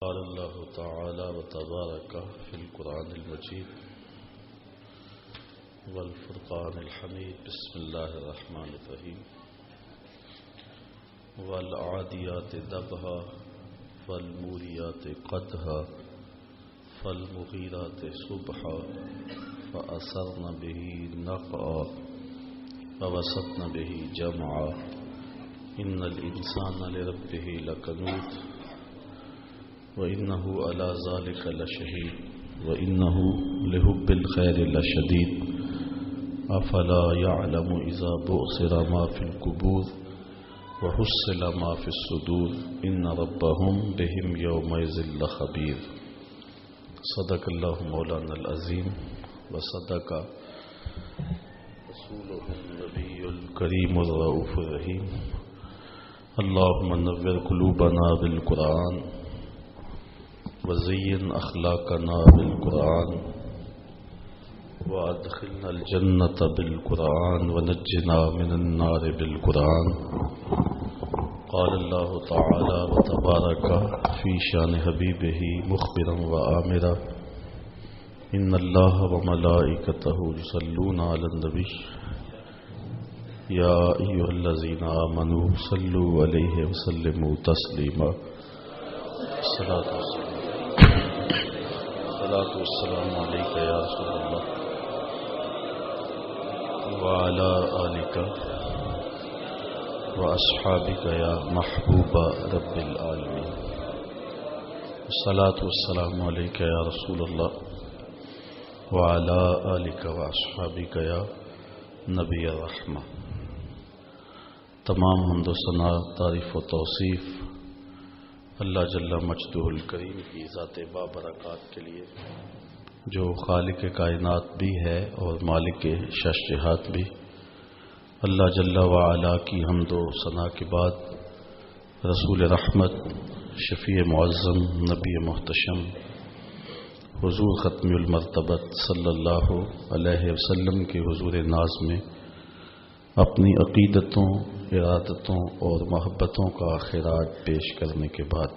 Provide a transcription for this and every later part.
قال الله تعالى وتبارك في القرآن المجيد والفرقان الحميد بسم الله الرحمن الرحيم والعاديات ضبحا فالموريات قدحا فالمغيرات صبحا فأثرن به نقعا فوسطن به جمعا إن الإنسان لربه لكنود وإنه على ذلك لشهيد وإنه لحب الخير لشديد أفلا يعلم إذا بعثر ما في القبور وحصل ما في الصدور إن ربهم بهم يومئذ لخبير. صدق الله مولانا العظيم وصدق رسوله النبي الكريم الرؤوف الرحيم. اللهم نور قلوبنا بالقرآن وزين أخلاقنا بالقرآن وأدخلنا الجنة بالقرآن ونجنا من النار بالقرآن. قال الله تعالى وتبارك في شان حبيبه مخبرا وآمرا إن الله وملائكته يصلون على النبي يا أيها الذين آمنوا صلوا عليه وسلموا تسليما. الصلاة والسلام عليك يا رسول الله وعلى آلك وأصحابك يا محبوب رب العالمين. الصلاة والسلام عليك يا رسول الله وعلى آلك وأصحابك يا نبی الرحمہ. تمام حمد و ثنا، تعریف و توصیف اللہ جل مجدہ الکریم کی ذات بابرکات کے لیے جو خالق کائنات بھی ہے اور مالک شش جہات بھی. اللہ جل وعلا کی حمد و ثنا کے بعد رسول رحمت، شفیع معظم، نبی محتشم حضور ختم المرتبت صلی اللہ علیہ وسلم کے حضور ناز میں اپنی عقیدتوں، ارادتوں اور محبتوں کا خراج پیش کرنے کے بعد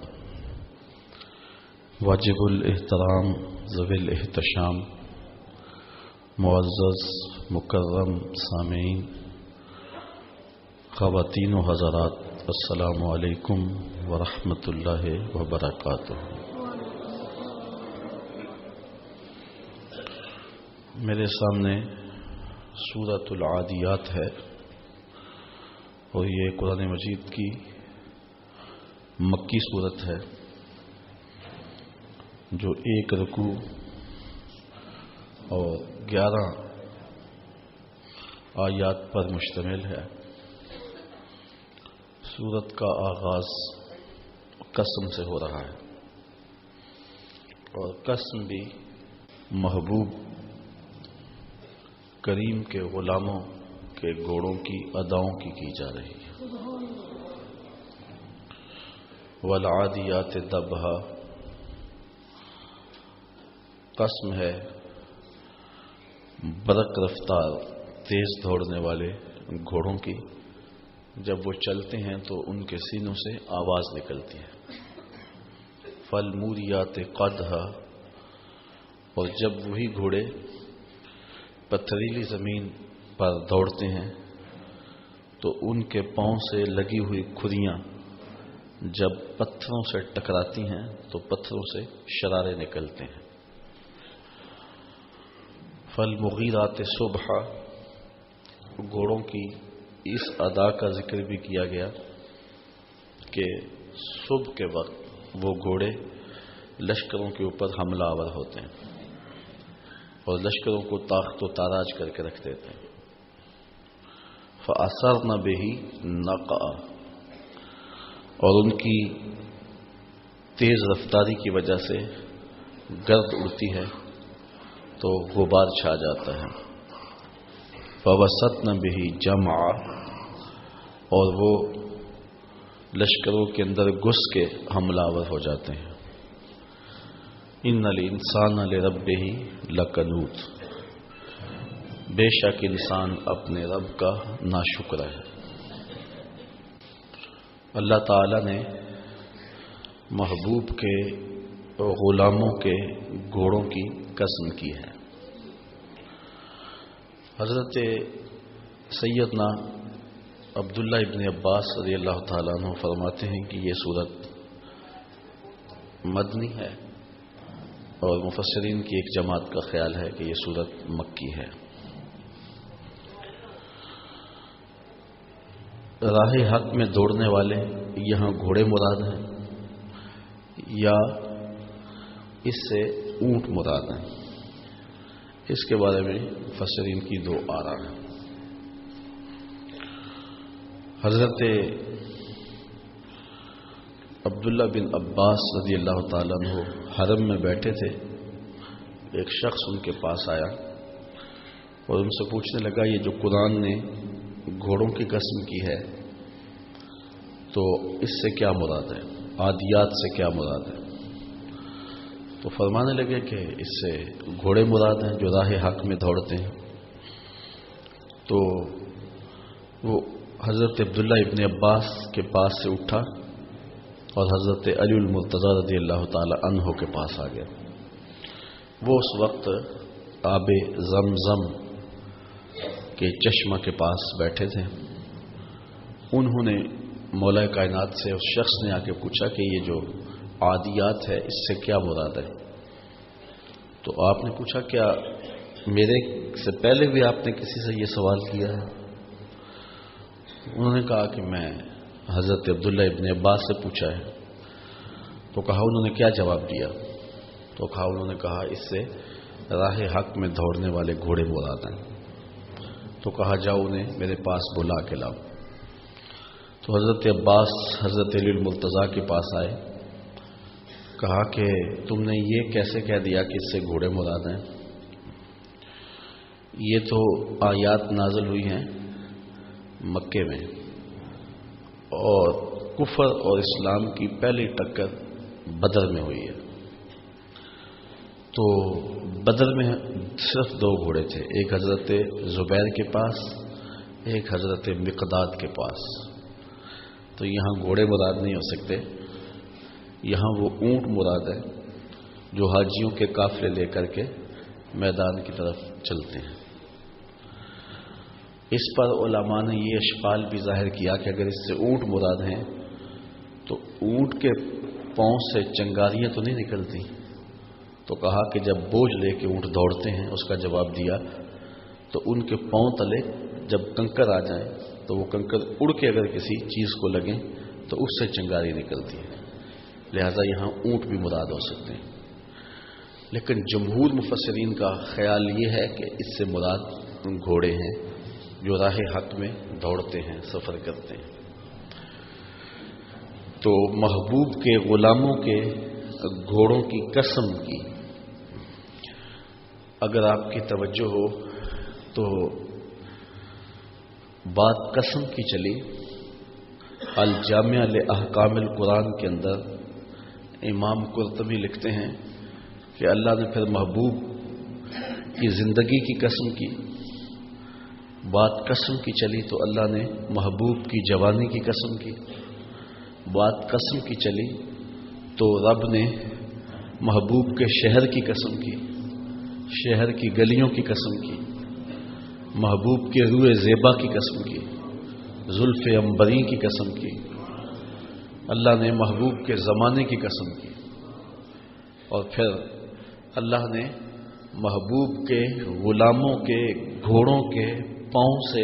واجب الاحترام ذوی الاحتشام معزز مکرم سامعین، خواتین و حضرات، السلام علیکم ورحمۃ اللہ وبرکاتہ. میرے سامنے سورۃ العادیات ہے اور یہ قرآن مجید کی مکی سورت ہے جو 1 رکوع اور 11 آیات پر مشتمل ہے. سورت کا آغاز قسم سے ہو رہا ہے اور قسم بھی محبوب کریم کے غلاموں کے گھوڑوں کی اداؤں کی جا رہی ہے. والعادیات ضبحا، قسم ہے برق رفتار تیز دوڑنے والے گھوڑوں کی. جب وہ چلتے ہیں تو ان کے سینوں سے آواز نکلتی ہے. فالموریات قدحا، اور جب وہی گھوڑے پتھریلی زمین پر دوڑتے ہیں تو ان کے پاؤں سے لگی ہوئی کھریاں جب پتھروں سے ٹکراتی ہیں تو پتھروں سے شرارے نکلتے ہیں. فالمغیرات صبحا، گھوڑوں کی اس ادا کا ذکر بھی کیا گیا کہ صبح کے وقت وہ گھوڑے لشکروں کے اوپر حملہ آور ہوتے ہیں اور لشکروں کو طاقت و تاراج کر کے رکھ دیتے ہیں. فَأَثَرْنَ بِهِ نَقْعًا، اور ان کی تیز رفتاری کی وجہ سے گرد اڑتی ہے تو غبار چھا جاتا ہے. فَوَسَطْنَ بِهِ جَمْعًا، اور وہ لشکروں کے اندر گھس کے حملہ آور ہو جاتے ہیں. ان الانسان لربہ لکنود، بے شک انسان اپنے رب کا ناشکر ہے. اللہ تعالی نے محبوب کے غلاموں کے گھوڑوں کی قسم کی ہے۔ حضرت سیدنا عبداللہ ابن عباس رضی اللہ تعالیٰ عنہ فرماتے ہیں کہ یہ سورت مدنی ہے، اور مفسرین کی ایک جماعت کا خیال ہے کہ یہ سورت مکی ہے۔ راہ حق میں دوڑنے والے یہاں گھوڑے مراد ہیں یا اس سے اونٹ مراد ہیں، اس کے بارے میں مفسرین کی دو آراء ہیں۔ حضرت عبداللہ بن عباس رضی اللہ تعالیٰ عنہ حرم میں بیٹھے تھے، ایک شخص ان کے پاس آیا اور ان سے پوچھنے لگا یہ جو قرآن نے گھوڑوں کی قسم کی ہے تو اس سے کیا مراد ہے، عادیات سے کیا مراد ہے؟ تو فرمانے لگے کہ اس سے گھوڑے مراد ہیں جو راہ حق میں دوڑتے ہیں۔ تو وہ حضرت عبداللہ ابن عباس کے پاس سے اٹھا اور حضرت علی المرتضیٰ رضی اللہ تعالی عنہ کے پاس آ گیا۔ وہ اس وقت آب زمزم کے چشمہ کے پاس بیٹھے تھے۔ انہوں نے مولا کائنات سے اس شخص نے آ کے پوچھا کہ یہ جو عادیات ہے اس سے کیا مراد ہے؟ تو آپ نے پوچھا کیا میرے سے پہلے بھی آپ نے کسی سے یہ سوال کیا ہے؟ انہوں نے کہا کہ میں حضرت عبداللہ ابن عباس سے پوچھا ہے۔ تو کہا انہوں نے کیا جواب دیا؟ تو انہوں نے کہا اس سے راہ حق میں دوڑنے والے گھوڑے مراد ہیں۔ تو کہا جاؤ انہیں میرے پاس بلا کے لاؤ۔ تو حضرت عباس حضرت علی المرتضیٰ کے پاس آئے، کہا کہ تم نے یہ کیسے کہہ دیا کہ اس سے گھوڑے مراد ہیں؟ یہ تو آیات نازل ہوئی ہیں مکے میں، اور کفر اور اسلام کی پہلی ٹکر بدر میں ہوئی ہے۔ تو بدر میں صرف دو گھوڑے تھے، ایک حضرت زبیر کے پاس، ایک حضرت مقداد کے پاس۔ تو یہاں گھوڑے مراد نہیں ہو سکتے، یہاں وہ اونٹ مراد ہے جو حاجیوں کے قافلے لے کر کے میدان کی طرف چلتے ہیں۔ اس پر علماء نے یہ اشکال بھی ظاہر کیا کہ اگر اس سے اونٹ مراد ہیں تو اونٹ کے پاؤں سے چنگاریاں تو نہیں نکلتی؟ تو کہا کہ جب بوجھ لے کے اونٹ دوڑتے ہیں، اس کا جواب دیا تو ان کے پاؤں تلے جب کنکر آ جائیں تو وہ کنکر اڑ کے اگر کسی چیز کو لگیں تو اس سے چنگاری نکلتی ہے، لہذا یہاں اونٹ بھی مراد ہو سکتے ہیں۔ لیکن جمہور مفسرین کا خیال یہ ہے کہ اس سے مراد گھوڑے ہیں جو راہ حق میں دوڑتے ہیں، سفر کرتے ہیں۔ تو محبوب کے غلاموں کے گھوڑوں کی قسم کی اگر آپ کی توجہ ہو تو بات قسم کی چلی۔ الجامع لاحکام القرآن کے اندر امام قرطبی لکھتے ہیں کہ اللہ نے پھر محبوب کی زندگی کی قسم کی، بات قسم کی چلی تو اللہ نے محبوب کی جوانی کی قسم کی، بات قسم کی چلی تو رب نے محبوب کے شہر کی قسم کی، شہر کی گلیوں کی قسم کی، محبوب کے روئے زیبا کی قسم کی، زلف عنبری کی قسم کی، اللہ نے محبوب کے زمانے کی قسم کی، اور پھر اللہ نے محبوب کے غلاموں کے گھوڑوں کے پاؤں سے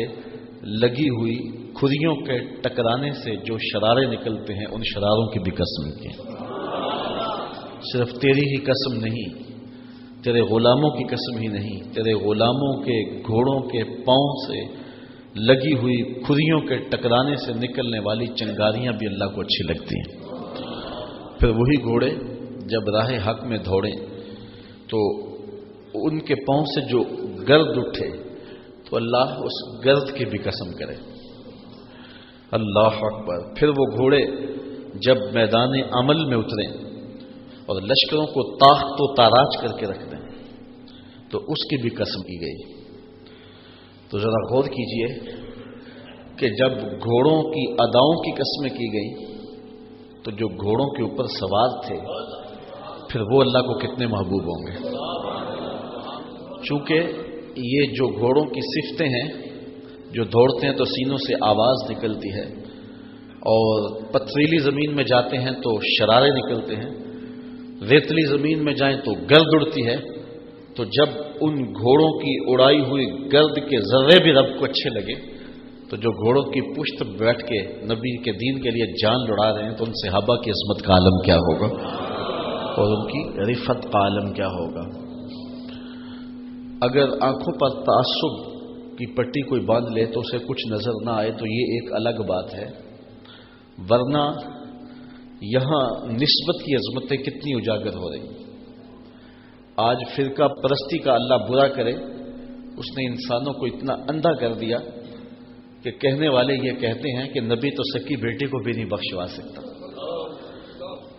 لگی ہوئی کھریوں کے ٹکرانے سے جو شرارے نکلتے ہیں ان شراروں کی بھی قسم کی۔ صرف تیری ہی قسم نہیں، تیرے غلاموں کی قسم ہی نہیں، تیرے غلاموں کے گھوڑوں کے پاؤں سے لگی ہوئی کھریوں کے ٹکرانے سے نکلنے والی چنگاریاں بھی اللہ کو اچھی لگتی ہیں۔ پھر وہی گھوڑے جب راہ حق میں دوڑیں تو ان کے پاؤں سے جو گرد اٹھے تو اللہ اس گرد کی بھی قسم کرے۔ اللہ اکبر۔ پھر وہ گھوڑے جب میدان عمل میں اتریں اور لشکروں کو تاخت و تاراج کر کے رکھ دیں تو اس کی بھی قسم کی گئی۔ تو ذرا غور کیجئے کہ جب گھوڑوں کی اداؤں کی قسمیں کی گئیں تو جو گھوڑوں کے اوپر سوار تھے پھر وہ اللہ کو کتنے محبوب ہوں گے۔ چونکہ یہ جو گھوڑوں کی صفتیں ہیں، جو دوڑتے ہیں تو سینوں سے آواز نکلتی ہے، اور پتھریلی زمین میں جاتے ہیں تو شرارے نکلتے ہیں، ریتلی زمین میں جائیں تو گرد اڑتی ہے، تو جب ان گھوڑوں کی اڑائی ہوئی گرد کے ذرے بھی رب کو اچھے لگے تو جو گھوڑوں کی پشت بیٹھ کے نبی کے دین کے لیے جان لڑا رہے ہیں تو ان صحابہ کی عظمت کا عالم کیا ہوگا اور ان کی رفت کا عالم کیا ہوگا۔ اگر آنکھوں پر تعصب کی پٹی کوئی باندھ لے تو اسے کچھ نظر نہ آئے تو یہ ایک الگ بات ہے، ورنہ یہاں نسبت کی عظمتیں کتنی اجاگر ہو رہی۔ آج فرقہ پرستی کا اللہ برا کرے، اس نے انسانوں کو اتنا اندھا کر دیا کہ کہنے والے یہ کہتے ہیں کہ نبی تو سکی بیٹی کو بھی نہیں بخشوا سکتا،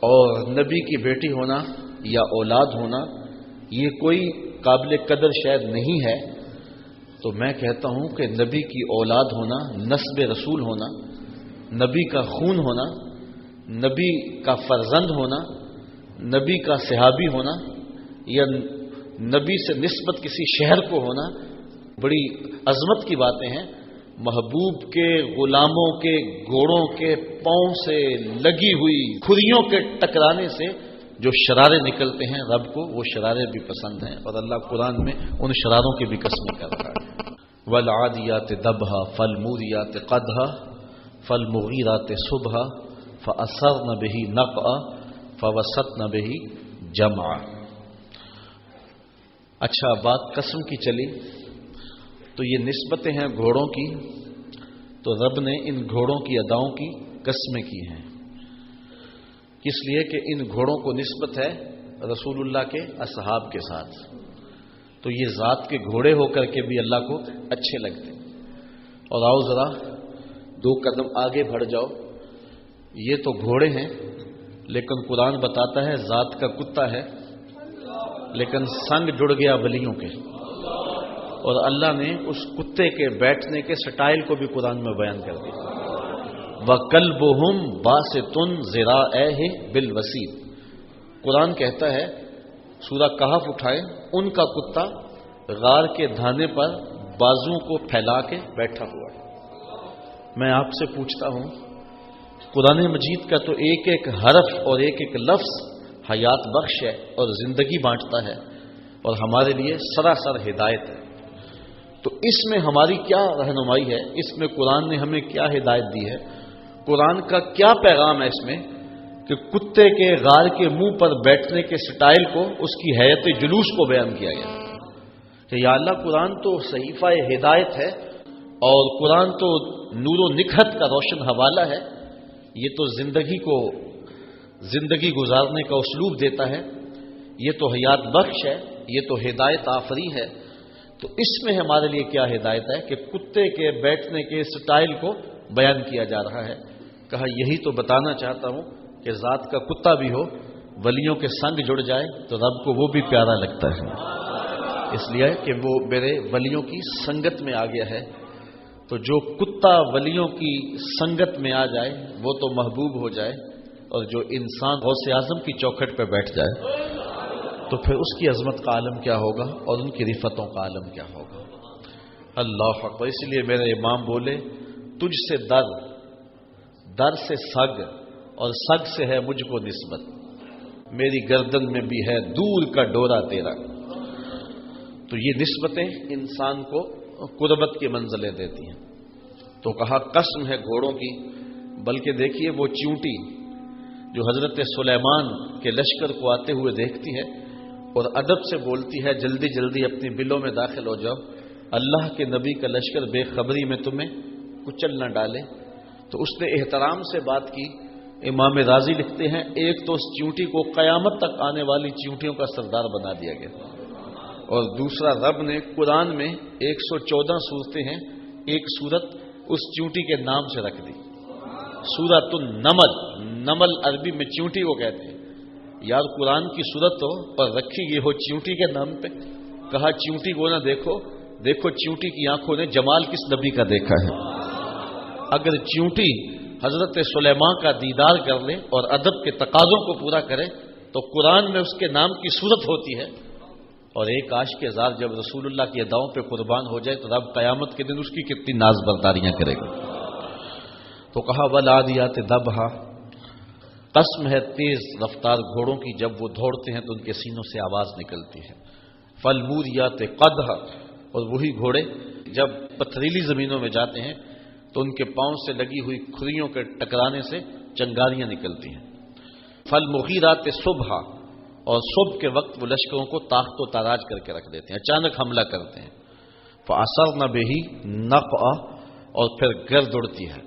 اور نبی کی بیٹی ہونا یا اولاد ہونا یہ کوئی قابل قدر شاید نہیں ہے۔ تو میں کہتا ہوں کہ نبی کی اولاد ہونا، نسب رسول ہونا، نبی کا خون ہونا، نبی کا فرزند ہونا، نبی کا صحابی ہونا، یا نبی سے نسبت کسی شہر کو ہونا بڑی عظمت کی باتیں ہیں۔ محبوب کے غلاموں کے گھوڑوں کے پاؤں سے لگی ہوئی کھریوں کے ٹکرانے سے جو شرارے نکلتے ہیں رب کو وہ شرارے بھی پسند ہیں، اور اللہ قرآن میں ان شراروں کی بھی قسمیں کر رہا ہے۔ وَالْعَادِيَاتِ ضَبْحًا فَالْمُورِيَاتِ قَدْحًا فَالْمُغِيرَاتِ صُبْحًا فَأَثَرْنَ بِهِ نَقْعًا فَوَسَطْنَ بِهِ جَمْعًا۔ اچھا، بات قسم کی چلی تو یہ نسبتیں ہیں گھوڑوں کی، تو رب نے ان گھوڑوں کی اداؤں کی قسمیں کی ہیں، اس لیے کہ ان گھوڑوں کو نسبت ہے رسول اللہ کے اصحاب کے ساتھ، تو یہ ذات کے گھوڑے ہو کر کے بھی اللہ کو اچھے لگتے ہیں۔ اور آؤ ذرا 2 قدم آگے بڑھ جاؤ، یہ تو گھوڑے ہیں لیکن قرآن بتاتا ہے ذات کا کتا ہے، لیکن سنگ جڑ گیا ولیوں کے، اور اللہ نے اس کتے کے بیٹھنے کے سٹائل کو بھی قرآن میں بیان کر دیا۔ وَقَلْبُهُمْ بَاسِطٌ ذِرَاعَيْهِ بِالْوَسِيدِ، قرآن کہتا ہے سورہ کہف اٹھائے، ان کا کتا غار کے دھانے پر بازوں کو پھیلا کے بیٹھا ہوا ہے۔ میں آپ سے پوچھتا ہوں، قرآن مجید کا تو ایک ایک حرف اور ایک ایک لفظ حیات بخش ہے اور زندگی بانٹتا ہے، اور ہمارے لیے سراسر ہدایت ہے، تو اس میں ہماری کیا رہنمائی ہے؟ اس میں قرآن نے ہمیں کیا ہدایت دی ہے؟ قرآن کا کیا پیغام ہے اس میں کہ کتے کے غار کے منہ پر بیٹھنے کے سٹائل کو، اس کی حیت جلوس کو بیان کیا گیا کہ یا اللہ قرآن تو صحیفہ ہدایت ہے، اور قرآن تو نور و نکھت کا روشن حوالہ ہے، یہ تو زندگی گزارنے کا اسلوب دیتا ہے، یہ تو حیات بخش ہے، یہ تو ہدایت آفری ہے، تو اس میں ہمارے لیے کیا ہدایت ہے کہ کتے کے بیٹھنے کے سٹائل کو بیان کیا جا رہا ہے۔ کہا یہی تو بتانا چاہتا ہوں کہ ذات کا کتا بھی ہو، ولیوں کے سنگ جڑ جائے تو رب کو وہ بھی پیارا لگتا ہے، اس لیے کہ وہ میرے ولیوں کی سنگت میں آ گیا ہے، تو جو کتا ولیوں کی سنگت میں آ جائے وہ تو محبوب ہو جائے، اور جو انسان غوث اعظم کی چوکھٹ پہ بیٹھ جائے تو پھر اس کی عظمت کا عالم کیا ہوگا اور ان کی رفتوں کا عالم کیا ہوگا۔ اللہ اکبر۔ اس لیے میرے امام بولے تجھ سے در سے سگ، اور سگ سے ہے مجھ کو نسبت، میری گردن میں بھی ہے دور کا ڈورا تیرا۔ تو یہ نسبتیں انسان کو قربت کی منزلیں دیتی ہیں۔ تو کہا قسم ہے گھوڑوں کی، بلکہ دیکھیے وہ چیونٹی جو حضرت سلیمان کے لشکر کو آتے ہوئے دیکھتی ہے اور ادب سے بولتی ہے جلدی جلدی اپنی بلوں میں داخل ہو جاؤ، اللہ کے نبی کا لشکر بے خبری میں تمہیں کچل نہ ڈالے، تو اس نے احترام سے بات کی۔ امام رازی لکھتے ہیں ایک تو اس چیونٹی کو قیامت تک آنے والی چیونٹیوں کا سردار بنا دیا گیا، اور دوسرا رب نے قرآن میں 114 صورتیں ہیں، ایک صورت اس چیونٹی کے نام سے رکھ دی، سورۃ النمل۔ نمل عربی میں چیونٹی کو کہتے ہیں، یار قرآن کی صورت ہو اور رکھی گئی ہو چیونٹی کے نام پہ۔ کہا چیونٹی کو نہ دیکھو چیونٹی کی آنکھوں نے جمال کس نبی کا دیکھا ہے۔ اگر چیونٹی حضرت سلیمان کا دیدار کر لے اور ادب کے تقاضوں کو پورا کرے تو تو قرآن میں اس کے نام کی صورت ہوتی ہے، اور ایک عاشق زار جب رسول اللہ کی اداؤں پہ قربان ہو جائے تو رب قیامت کے دن اس کی کتنی ناز برداریاں کرے گا۔ تو کہا والعادیات ضبحا، قسم ہے تیز رفتار گھوڑوں کی، جب وہ دوڑتے ہیں تو ان کے سینوں سے آواز نکلتی ہے۔ فالموریات قدحا، اور وہی گھوڑے جب پتھریلی زمینوں میں جاتے ہیں تو ان کے پاؤں سے لگی ہوئی کھریوں کے ٹکرانے سے چنگاریاں نکلتی ہیں۔ فالمغیرات صبحا، اور صبح کے وقت وہ لشکروں کو تاخت و تاراج کر کے رکھ دیتے ہیں، اچانک حملہ کرتے ہیں۔ فَأَثَرْنَ بِهِ نَقْعًا، اور پھر گرد اڑتی ہے۔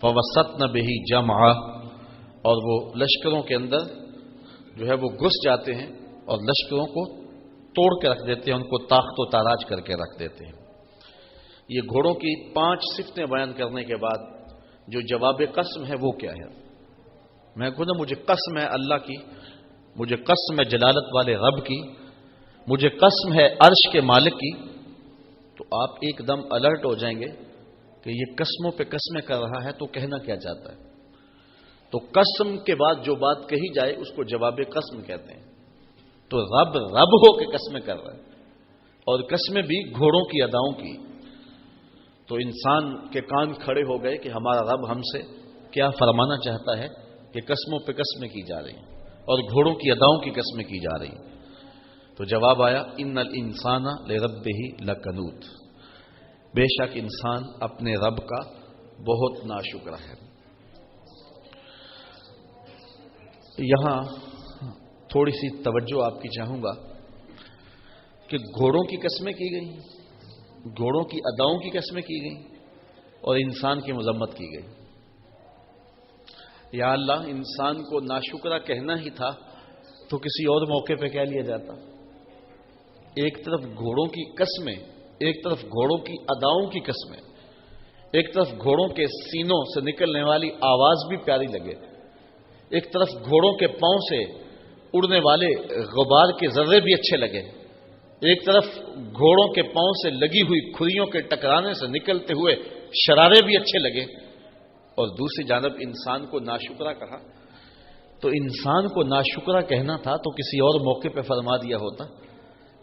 فَوَسَطْنَ بِهِ جَمْعًا، اور وہ لشکروں کے اندر جو ہے وہ گھس جاتے ہیں اور لشکروں کو توڑ کے رکھ دیتے ہیں، ان کو تاخت و تاراج کر کے رکھ دیتے ہیں۔ یہ گھوڑوں کی 5 صفتیں بیان کرنے کے بعد جو جواب قسم ہے وہ کیا ہے؟ میں کہوں نا مجھے قسم ہے اللہ کی، مجھے قسم ہے جلالت والے رب کی، مجھے قسم ہے عرش کے مالک کی، تو آپ ایک دم الرٹ ہو جائیں گے کہ یہ قسموں پہ قسمیں کر رہا ہے تو کہنا کیا چاہتا ہے۔ تو قسم کے بعد جو بات کہی جائے اس کو جواب قسم کہتے ہیں۔ تو رب رب ہو کے قسمیں کر رہا ہے، اور قسمیں بھی گھوڑوں کی اداؤں کی۔ تو انسان کے کان کھڑے ہو گئے کہ ہمارا رب ہم سے کیا فرمانا چاہتا ہے کہ قسموں پہ قسمیں کی جا رہی ہیں اور گھوڑوں کی اداؤں کی قسمیں کی جا رہی ہیں۔ تو جواب آیا ان الانسان لربہ لکنود، بے شک انسان اپنے رب کا بہت ناشکر ہے۔ یہاں تھوڑی سی توجہ آپ کی چاہوں گا کہ گھوڑوں کی قسمیں کی گئی، گھوڑوں کی اداؤں کی قسمیں کی گئی، اور انسان کی مذمت کی گئی۔ یا اللہ، انسان کو ناشکرہ کہنا ہی تھا تو کسی اور موقع پہ کہہ لیا جاتا۔ ایک طرف گھوڑوں کی قسمیں، ایک طرف گھوڑوں کی اداؤں کی قسمیں، ایک طرف گھوڑوں کے سینوں سے نکلنے والی آواز بھی پیاری لگے، ایک طرف گھوڑوں کے پاؤں سے اڑنے والے غبار کے ذرے بھی اچھے لگے، ایک طرف گھوڑوں کے پاؤں سے لگی ہوئی کھریوں کے ٹکرانے سے نکلتے ہوئے شرارے بھی اچھے لگے، اور دوسری جانب انسان کو ناشکرہ کہا۔ تو انسان کو ناشکرہ کہنا تھا تو کسی اور موقع پہ فرما دیا ہوتا،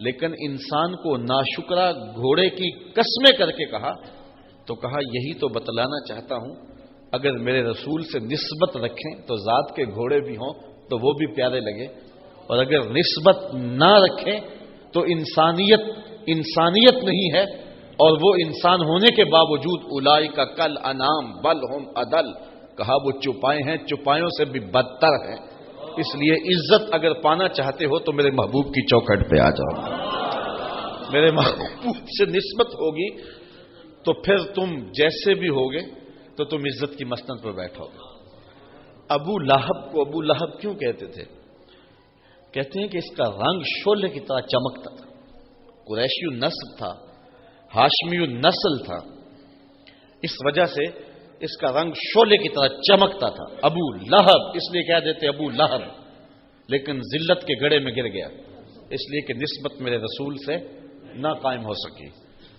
لیکن انسان کو ناشکرہ گھوڑے کی قسمیں کر کے کہا، تو کہا یہی تو بتلانا چاہتا ہوں، اگر میرے رسول سے نسبت رکھیں تو ذات کے گھوڑے بھی ہوں تو وہ بھی پیارے لگے، اور اگر نسبت نہ رکھیں تو انسانیت نہیں ہے، اور وہ انسان ہونے کے باوجود اولئک کل انعام بل ہم اضل، کہا وہ چوپائے ہیں، چوپایوں سے بھی بدتر ہیں۔ اس لیے عزت اگر پانا چاہتے ہو تو میرے محبوب کی چوکھٹ پہ آ جاؤ، میرے محبوب سے نسبت ہوگی تو پھر تم جیسے بھی ہوگے تو تم عزت کی مسند پر بیٹھو گے۔ ابو لہب کو ابو لہب کیوں کہتے تھے؟ کہتے ہیں کہ اس کا رنگ شعلے کی طرح چمکتا تھا، قریشی نسل تھا، ہاشمی نسل تھا، اس وجہ سے اس کا رنگ شعلے کی طرح چمکتا تھا۔ ابو لہب اس لیے کہہ دیتے ابو لہب، لیکن ذلت کے گڑھے میں گر گیا اس لیے کہ نسبت میرے رسول سے نہ قائم ہو سکی۔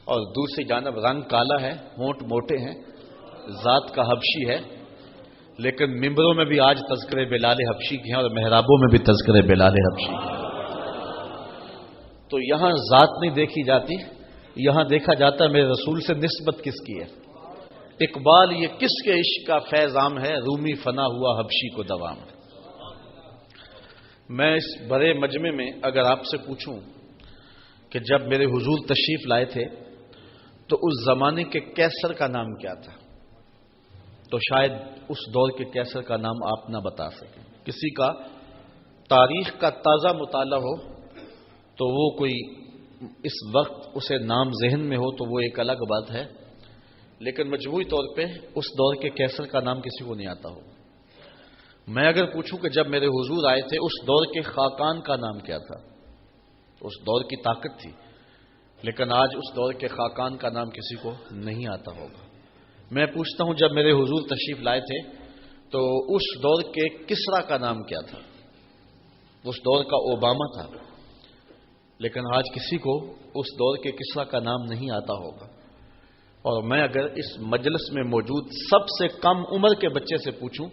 اور دوسری جانب رنگ کالا ہے، ہونٹ موٹے ہیں، ذات کا حبشی ہے، لیکن ممبروں میں بھی آج تذکرے بلال حبشی کے ہیں اور محرابوں میں بھی تذکرے بلال حبشی کے۔ تو یہاں ذات نہیں دیکھی جاتی، یہاں دیکھا جاتا ہے میرے رسول سے نسبت کس کی ہے۔ اقبال یہ کس کے عشق کا فیض عام ہے، رومی فنا ہوا حبشی کو دوام ہے۔ میں اس بڑے مجمع میں اگر آپ سے پوچھوں کہ جب میرے حضور تشریف لائے تھے تو اس زمانے کے کیسر کا نام کیا تھا، تو شاید اس دور کے کیسر کا نام آپ نہ بتا سکیں۔ کسی کا تاریخ کا تازہ مطالعہ ہو تو وہ کوئی اس وقت اسے نام ذہن میں ہو تو وہ ایک الگ بات ہے، لیکن مجموعی طور پہ اس دور کے کیسر کا نام کسی کو نہیں آتا ہو۔ میں اگر پوچھوں کہ جب میرے حضور آئے تھے اس دور کے خاقان کا نام کیا تھا، تو اس دور کی طاقت تھی، لیکن آج اس دور کے خاقان کا نام کسی کو نہیں آتا ہوگا۔ میں پوچھتا ہوں جب میرے حضور تشریف لائے تھے تو اس دور کے کسرا کا نام کیا تھا، اس دور کا اوباما تھا، لیکن آج کسی کو اس دور کے کسرا کا نام نہیں آتا ہوگا۔ اور میں اگر اس مجلس میں موجود سب سے کم عمر کے بچے سے پوچھوں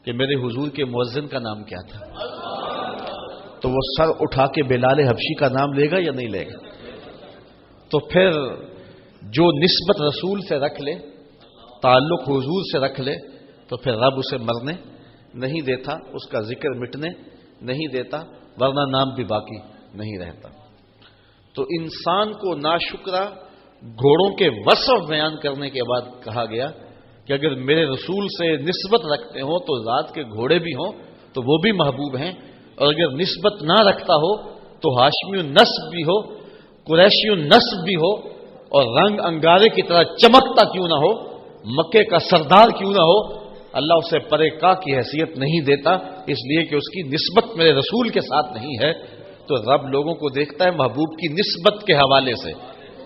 کہ میرے حضور کے مؤذن کا نام کیا تھا، تو وہ سر اٹھا کے بلال حبشی کا نام لے گا یا نہیں لے گا؟ تو پھر جو نسبت رسول سے رکھ لے، تعلق حضور سے رکھ لے، تو پھر رب اسے مرنے نہیں دیتا، اس کا ذکر مٹنے نہیں دیتا، ورنہ نام بھی باقی نہیں رہتا۔ تو انسان کو ناشکرا گھوڑوں کے وصف بیان کرنے کے بعد کہا گیا کہ اگر میرے رسول سے نسبت رکھتے ہوں تو ذات کے گھوڑے بھی ہوں تو وہ بھی محبوب ہیں، اور اگر نسبت نہ رکھتا ہو تو ہاشمی النسب بھی ہو، قریشی النسب بھی ہو، اور رنگ انگارے کی طرح چمکتا کیوں نہ ہو، مکے کا سردار کیوں نہ ہو، اللہ اسے پرے کا کی حیثیت نہیں دیتا، اس لیے کہ اس کی نسبت میرے رسول کے ساتھ نہیں ہے۔ تو رب لوگوں کو دیکھتا ہے محبوب کی نسبت کے حوالے سے،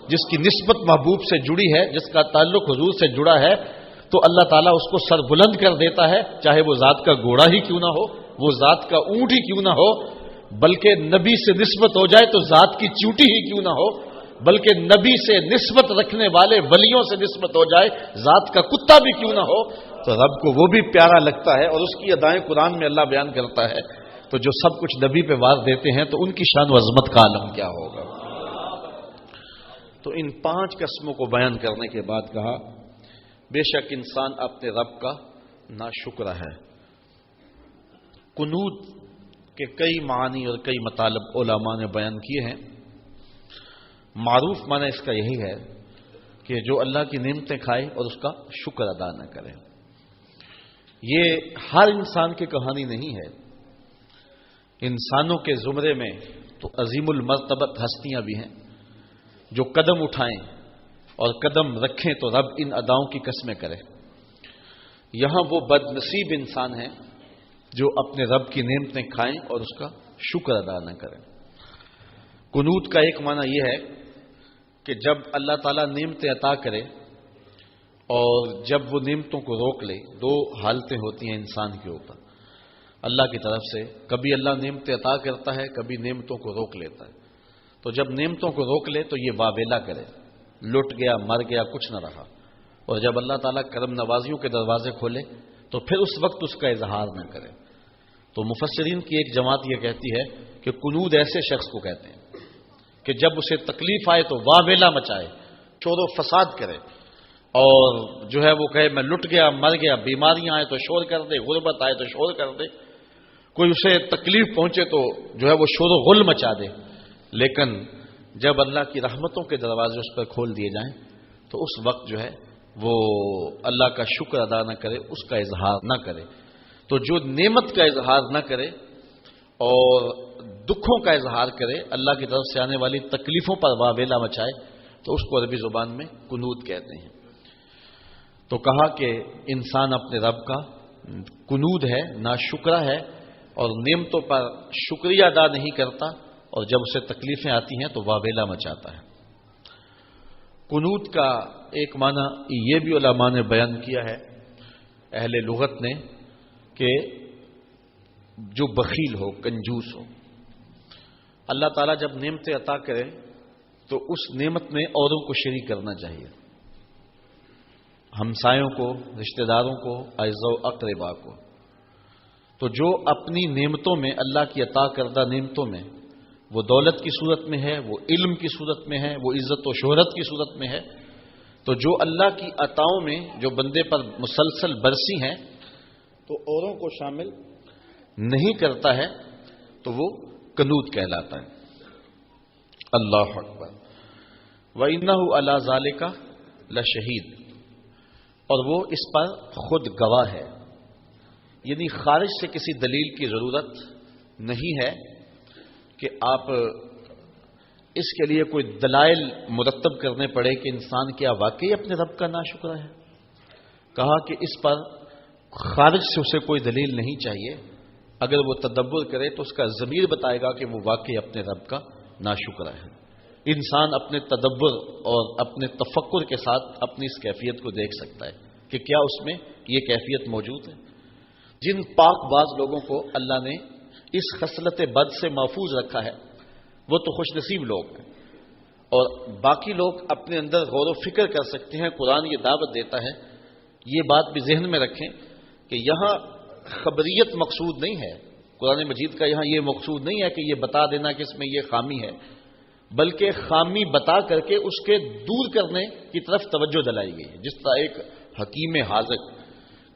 جس کی نسبت محبوب سے جڑی ہے، جس کا تعلق حضور سے جڑا ہے، تو اللہ تعالیٰ اس کو سر بلند کر دیتا ہے، چاہے وہ ذات کا گھوڑا ہی کیوں نہ ہو، وہ ذات کا اونٹ ہی کیوں نہ ہو، بلکہ نبی سے نسبت ہو جائے تو ذات کی چوٹی ہی کیوں نہ ہو، بلکہ نبی سے نسبت رکھنے والے ولیوں سے نسبت ہو جائے، ذات کا کتا بھی کیوں نہ ہو، تو رب کو وہ بھی پیارا لگتا ہے، اور اس کی ادائیں قرآن میں اللہ بیان کرتا ہے۔ تو جو سب کچھ نبی پہ وار دیتے ہیں تو ان کی شان و عظمت کا عالم کیا ہوگا۔ تو ان 5 قسموں کو بیان کرنے کے بعد کہا بے شک انسان اپنے رب کا ناشکرا ہے۔ قنوت کے کئی معنی اور کئی مطالب علماء نے بیان کیے ہیں۔ معروف معنی اس کا یہی ہے کہ جو اللہ کی نعمتیں کھائے اور اس کا شکر ادا نہ کرے۔ یہ ہر انسان کی کہانی نہیں ہے، انسانوں کے زمرے میں تو عظیم المرتبت ہستیاں بھی ہیں جو قدم اٹھائیں اور قدم رکھیں تو رب ان اداؤں کی قسمیں کرے۔ یہاں وہ بد نصیب انسان ہیں جو اپنے رب کی نعمتیں کھائیں اور اس کا شکر ادا نہ کریں۔ قنوت کا ایک معنی یہ ہے کہ جب اللہ تعالیٰ نعمتیں عطا کرے اور جب وہ نعمتوں کو روک لے، 2 حالتیں ہوتی ہیں انسان کے اوپر اللہ کی طرف سے، کبھی اللہ نعمتیں عطا کرتا ہے، کبھی نعمتوں کو روک لیتا ہے۔ تو جب نعمتوں کو روک لے تو یہ واویلا کرے، لٹ گیا، مر گیا، کچھ نہ رہا، اور جب اللہ تعالیٰ کرم نوازیوں کے دروازے کھولے تو پھر اس وقت اس کا اظہار نہ کرے۔ تو مفسرین کی ایک جماعت یہ کہتی ہے کہ قنوت ایسے شخص کو کہتے ہیں کہ جب اسے تکلیف آئے تو واویلا مچائے، شور و فساد کرے، اور جو ہے وہ کہے میں لٹ گیا، مر گیا، بیماریاں آئے تو شور کر دے، غربت آئے تو شور کر دے، کوئی اسے تکلیف پہنچے تو جو ہے وہ شور و غل مچا دے۔ لیکن جب اللہ کی رحمتوں کے دروازے اس پر کھول دیے جائیں تو اس وقت جو ہے وہ اللہ کا شکر ادا نہ کرے، اس کا اظہار نہ کرے۔ تو جو نعمت کا اظہار نہ کرے اور دکھوں کا اظہار کرے، اللہ کی طرف سے آنے والی تکلیفوں پر واویلا مچائے، تو اس کو عربی زبان میں قنوت کہتے ہیں۔ تو کہا کہ انسان اپنے رب کا قنوت ہے، ناشکرا ہے، اور نعمتوں پر شکریہ ادا نہیں کرتا، اور جب اسے تکلیفیں آتی ہیں تو واویلا مچاتا ہے۔ قنوت کا ایک معنی یہ بھی علماء نے بیان کیا ہے، اہل لغت نے، کہ جو بخیل ہو، کنجوس ہو۔ اللہ تعالیٰ جب نعمتیں عطا کرے تو اس نعمت میں اوروں کو شریک کرنا چاہیے، ہمسایوں کو، رشتہ داروں کو، اعزاء و اقربا کو۔ تو جو اپنی نعمتوں میں، اللہ کی عطا کردہ نعمتوں میں، وہ دولت کی صورت میں ہے، وہ علم کی صورت میں ہے، وہ عزت و شہرت کی صورت میں ہے، تو جو اللہ کی عطاؤں میں جو بندے پر مسلسل برسی ہیں تو اوروں کو شامل نہیں کرتا ہے تو وہ قنوت کہلاتا ہے۔ اللہ اکبر۔ وَإِنَّهُ عَلَى ذَلِكَ لَشَهِيدٌ، اور وہ اس پر خود گواہ ہے، یعنی خارج سے کسی دلیل کی ضرورت نہیں ہے کہ آپ اس کے لیے کوئی دلائل مرتب کرنے پڑے کہ انسان کیا واقعی اپنے رب کا ناشکرا ہے۔ کہا کہ اس پر خارج سے اسے کوئی دلیل نہیں چاہیے، اگر وہ تدبر کرے تو اس کا ضمیر بتائے گا کہ وہ واقعی اپنے رب کا ناشکرا ہے۔ انسان اپنے تدبر اور اپنے تفکر کے ساتھ اپنی اس کیفیت کو دیکھ سکتا ہے کہ کیا اس میں یہ کیفیت موجود ہے۔ جن پاک باز لوگوں کو اللہ نے اس خصلت بد سے محفوظ رکھا ہے وہ تو خوش نصیب لوگ ہیں، اور باقی لوگ اپنے اندر غور و فکر کر سکتے ہیں۔ قرآن یہ دعوت دیتا ہے، یہ بات بھی ذہن میں رکھیں کہ یہاں خبریت مقصود نہیں ہے قرآن مجید کا یہاں یہ مقصود نہیں ہے کہ یہ بتا دینا کہ اس میں یہ خامی ہے، بلکہ خامی بتا کر کے اس کے دور کرنے کی طرف توجہ دلائی گئی ہے. جس طرح ایک حکیم حاذق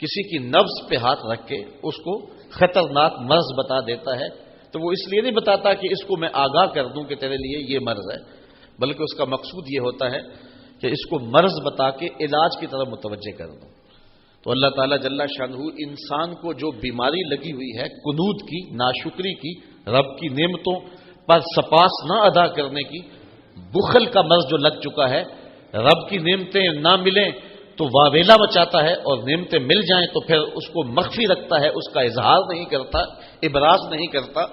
کسی کی نبض پہ ہاتھ رکھ کے اس کو خطرناک مرض بتا دیتا ہے، تو وہ اس لیے نہیں بتاتا کہ اس کو میں آگاہ کر دوں کہ تیرے لیے یہ مرض ہے، بلکہ اس کا مقصود یہ ہوتا ہے کہ اس کو مرض بتا کے علاج کی طرف متوجہ کر دوں. تو اللہ تعالیٰ جل شانہ انسان کو جو بیماری لگی ہوئی ہے قنوط کی، ناشکری کی، رب کی نعمتوں پر سپاس نہ ادا کرنے کی، بخل کا مرض جو لگ چکا ہے، رب کی نعمتیں نہ ملیں تو واویلا مچاتا ہے، اور نعمتیں مل جائیں تو پھر اس کو مخفی رکھتا ہے، اس کا اظہار نہیں کرتا، ابراز نہیں کرتا.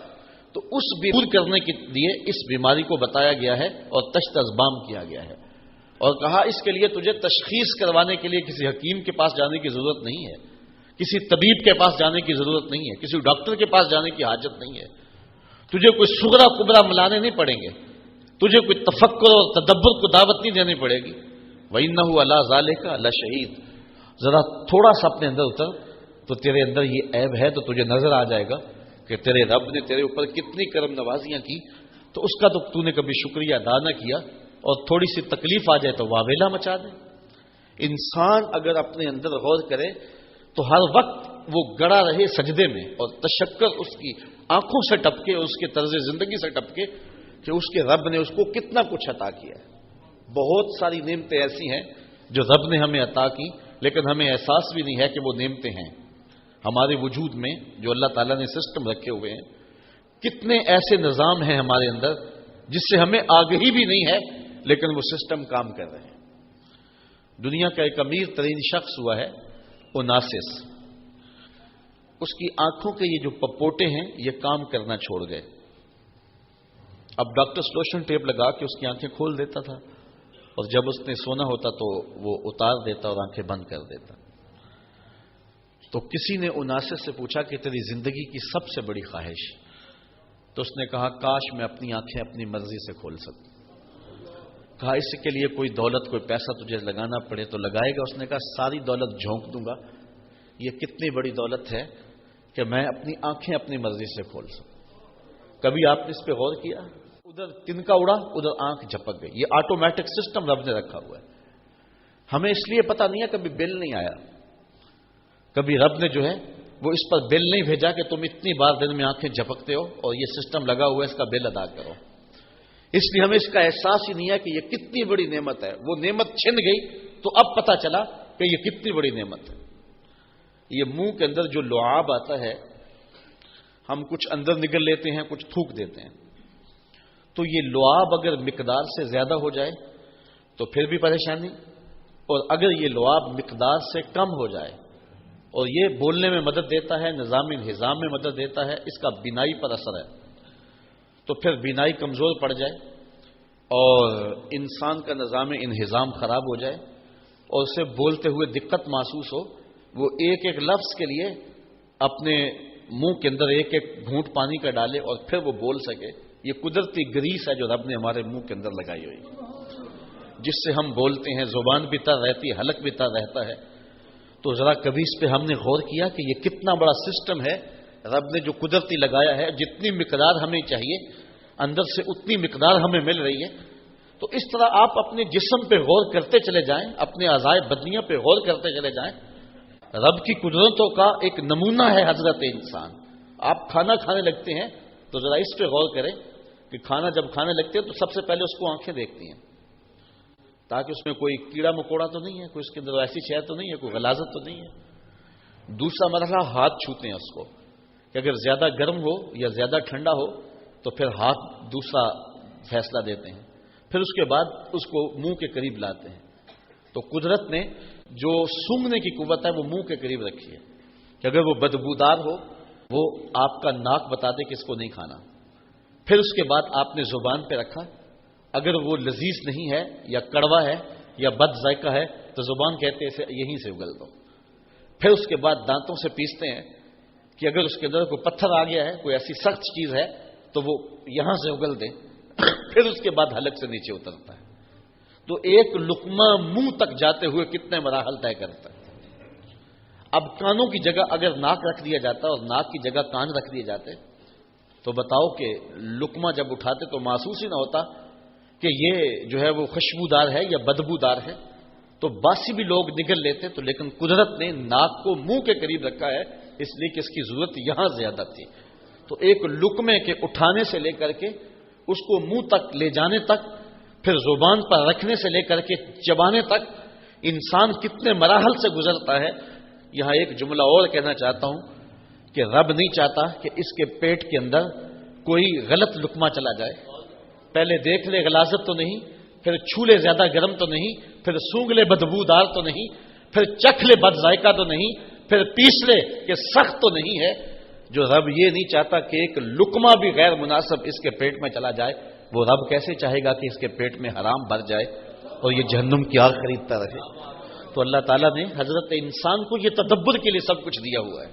تو اس دور کرنے کے لیے اس بیماری کو بتایا گیا ہے اور تشت ازبام کیا گیا ہے، اور کہا اس کے لیے تجھے تشخیص کروانے کے لیے کسی حکیم کے پاس جانے کی ضرورت نہیں ہے، کسی طبیب کے پاس جانے کی ضرورت نہیں ہے، کسی ڈاکٹر کے پاس جانے کی حاجت نہیں ہے. تجھے کوئی صغرا کبرا ملانے نہیں پڑیں گے، تجھے کوئی تفکر اور تدبر کو دعوت نہیں دینی پڑے گی. وَإِنَّهُ عَلَىٰ ذَلِكَ لَشَهِيدٌ. ذرا تھوڑا سا اپنے اندر اتر تو تیرے اندر یہ عیب ہے تو تجھے نظر آ جائے گا کہ تیرے رب نے تیرے اوپر کتنی کرم نوازیاں کی، تو اس کا تو نے کبھی شکریہ ادا نہ کیا، اور تھوڑی سی تکلیف آ جائے تو واویلا مچا دے. انسان اگر اپنے اندر غور کرے تو ہر وقت وہ گڑا رہے سجدے میں، اور تشکر اس کی آنکھوں سے ٹپکے، اس کے طرز زندگی سے ٹپکے کہ اس کے رب نے اس کو کتنا کچھ عطا کیا ہے. بہت ساری نعمتیں ایسی ہیں جو رب نے ہمیں عطا کی، لیکن ہمیں احساس بھی نہیں ہے کہ وہ نعمتیں ہیں ہمارے وجود میں جو اللہ تعالیٰ نے سسٹم رکھے ہوئے ہیں. کتنے ایسے نظام ہیں ہمارے اندر جس سے ہمیں آگہی بھی نہیں ہے، لیکن وہ سسٹم کام کر رہے ہیں. دنیا کا ایک امیر ترین شخص ہوا ہے اوناسس. اس کی آنکھوں کے یہ جو پپوٹے ہیں یہ کام کرنا چھوڑ گئے. اب ڈاکٹر سلوشن ٹیپ لگا کے اس کی آنکھیں کھول دیتا تھا، اور جب اس نے سونا ہوتا تو وہ اتار دیتا اور آنکھیں بند کر دیتا. تو کسی نے اوناسس سے پوچھا کہ تیری زندگی کی سب سے بڑی خواہش؟ تو اس نے کہا کاش میں اپنی آنکھیں اپنی مرضی سے کھول سکوں. کہا اس کے لیے کوئی دولت کوئی پیسہ تجھے لگانا پڑے تو لگائے گا؟ اس نے کہا ساری دولت جھونک دوں گا. یہ کتنی بڑی دولت ہے کہ میں اپنی آنکھیں اپنی مرضی سے کھول سکوں. کبھی آپ نے اس پہ غور کیا؟ ادھر تنکا اڑا ادھر آنکھ جھپک گئی. یہ آٹومیٹک سسٹم رب نے رکھا ہوا ہے. ہمیں اس لیے پتا نہیں ہے، کبھی بل نہیں آیا، کبھی رب نے جو ہے وہ اس پر بل نہیں بھیجا کہ تم اتنی بار دن میں آنکھیں جھپکتے ہو اور یہ سسٹم لگا ہوا ہے، اس کا بل ادا کرو. اس لیے ہمیں اس کا احساس ہی نہیں ہے کہ یہ کتنی بڑی نعمت ہے. وہ نعمت چھن گئی تو اب پتا چلا کہ یہ کتنی بڑی نعمت ہے. یہ منہ کے اندر جو لعاب آتا ہے، ہم کچھ اندر نگل لیتے ہیں، کچھ تھوک دیتے ہیں. تو یہ لعاب اگر مقدار سے زیادہ ہو جائے تو پھر بھی پریشانی، اور اگر یہ لعاب مقدار سے کم ہو جائے اور یہ بولنے میں مدد دیتا ہے، نظام انہضام میں مدد دیتا ہے، اس کا بینائی پر اثر ہے، تو پھر بینائی کمزور پڑ جائے اور انسان کا نظام انہضام خراب ہو جائے اور اسے بولتے ہوئے دقت محسوس ہو، وہ ایک ایک لفظ کے لیے اپنے منہ کے اندر ایک ایک گھونٹ پانی کا ڈالے اور پھر وہ بول سکے. یہ قدرتی گریس ہے جو رب نے ہمارے منہ کے اندر لگائی ہوئی، جس سے ہم بولتے ہیں، زبان بھی تر رہتی ہے، حلق بھی تر رہتا ہے. تو ذرا کبھی اس پہ ہم نے غور کیا کہ یہ کتنا بڑا سسٹم ہے رب نے جو قدرتی لگایا ہے. جتنی مقدار ہمیں چاہیے اندر سے اتنی مقدار ہمیں مل رہی ہے. تو اس طرح آپ اپنے جسم پہ غور کرتے چلے جائیں، اپنے اعضائے بدنیہ پہ غور کرتے چلے جائیں. رب کی قدرتوں کا ایک نمونہ ہے حضرت انسان. آپ کھانا کھانے لگتے ہیں تو ذرا اس پہ غور کریں کہ کھانا جب کھانے لگتے ہیں تو سب سے پہلے اس کو آنکھیں دیکھتی ہیں تاکہ اس میں کوئی کیڑا مکوڑا تو نہیں ہے، کوئی اس کے اندر ایسی شے تو نہیں ہے، کوئی غلاظت تو نہیں ہے. دوسرا مرحلہ ہاتھ چھوتے ہیں اس کو کہ اگر زیادہ گرم ہو یا زیادہ ٹھنڈا ہو تو پھر ہاتھ دوسرا فیصلہ دیتے ہیں. پھر اس کے بعد اس کو منہ کے قریب لاتے ہیں. تو قدرت نے جو سونگھنے کی قوت ہے وہ منہ کے قریب رکھی ہے کہ اگر وہ بدبودار ہو وہ آپ کا ناک بتا دے کہ اس کو نہیں کھانا. پھر اس کے بعد آپ نے زبان پہ رکھا، اگر وہ لذیذ نہیں ہے یا کڑوا ہے یا بد ذائقہ ہے تو زبان کہتے ہیں اسے یہیں سے اگل دو. پھر اس کے بعد دانتوں سے پیستے ہیں کہ اگر اس کے اندر کوئی پتھر آ گیا ہے، کوئی ایسی سخت چیز ہے تو وہ یہاں سے اگل دیں. پھر اس کے بعد حلق سے نیچے اترتا ہے. تو ایک لقمہ منہ تک جاتے ہوئے کتنے مراحل طے کرتا ہے. اب کانوں کی جگہ اگر ناک رکھ دیا جاتا اور ناک کی جگہ کان رکھ دیے جاتے تو بتاؤ کہ لقمہ جب اٹھاتے تو محسوس ہی نہ ہوتا کہ یہ جو ہے وہ خوشبودار ہے یا بدبودار ہے، تو باسی بھی لوگ نگل لیتے، تو لیکن قدرت نے ناک کو منہ کے قریب رکھا ہے اس لیے کہ اس کی ضرورت یہاں زیادہ تھی۔ تو ایک لقمے کے اٹھانے سے لے کر کے اس کو منہ تک لے جانے تک، پھر زبان پر رکھنے سے لے کر کے چبانے تک انسان کتنے مراحل سے گزرتا ہے۔ یہاں ایک جملہ اور کہنا چاہتا ہوں کہ رب نہیں چاہتا کہ اس کے پیٹ کے اندر کوئی غلط لقمہ چلا جائے، پہلے دیکھ لے غلاظت تو نہیں، پھر چھو لے زیادہ گرم تو نہیں، پھر سونگ لے بدبودار تو نہیں، پھر چکھ لے بد ذائقہ تو نہیں، پھر پیس لے کہ سخت تو نہیں ہے۔ جو رب یہ نہیں چاہتا کہ ایک لقمہ بھی غیر مناسب اس کے پیٹ میں چلا جائے، وہ رب کیسے چاہے گا کہ اس کے پیٹ میں حرام بھر جائے اور یہ جہنم کی آگ خریدتا رہے؟ تو اللہ تعالیٰ نے حضرت انسان کو یہ تدبر کے لیے سب کچھ دیا ہوا ہے،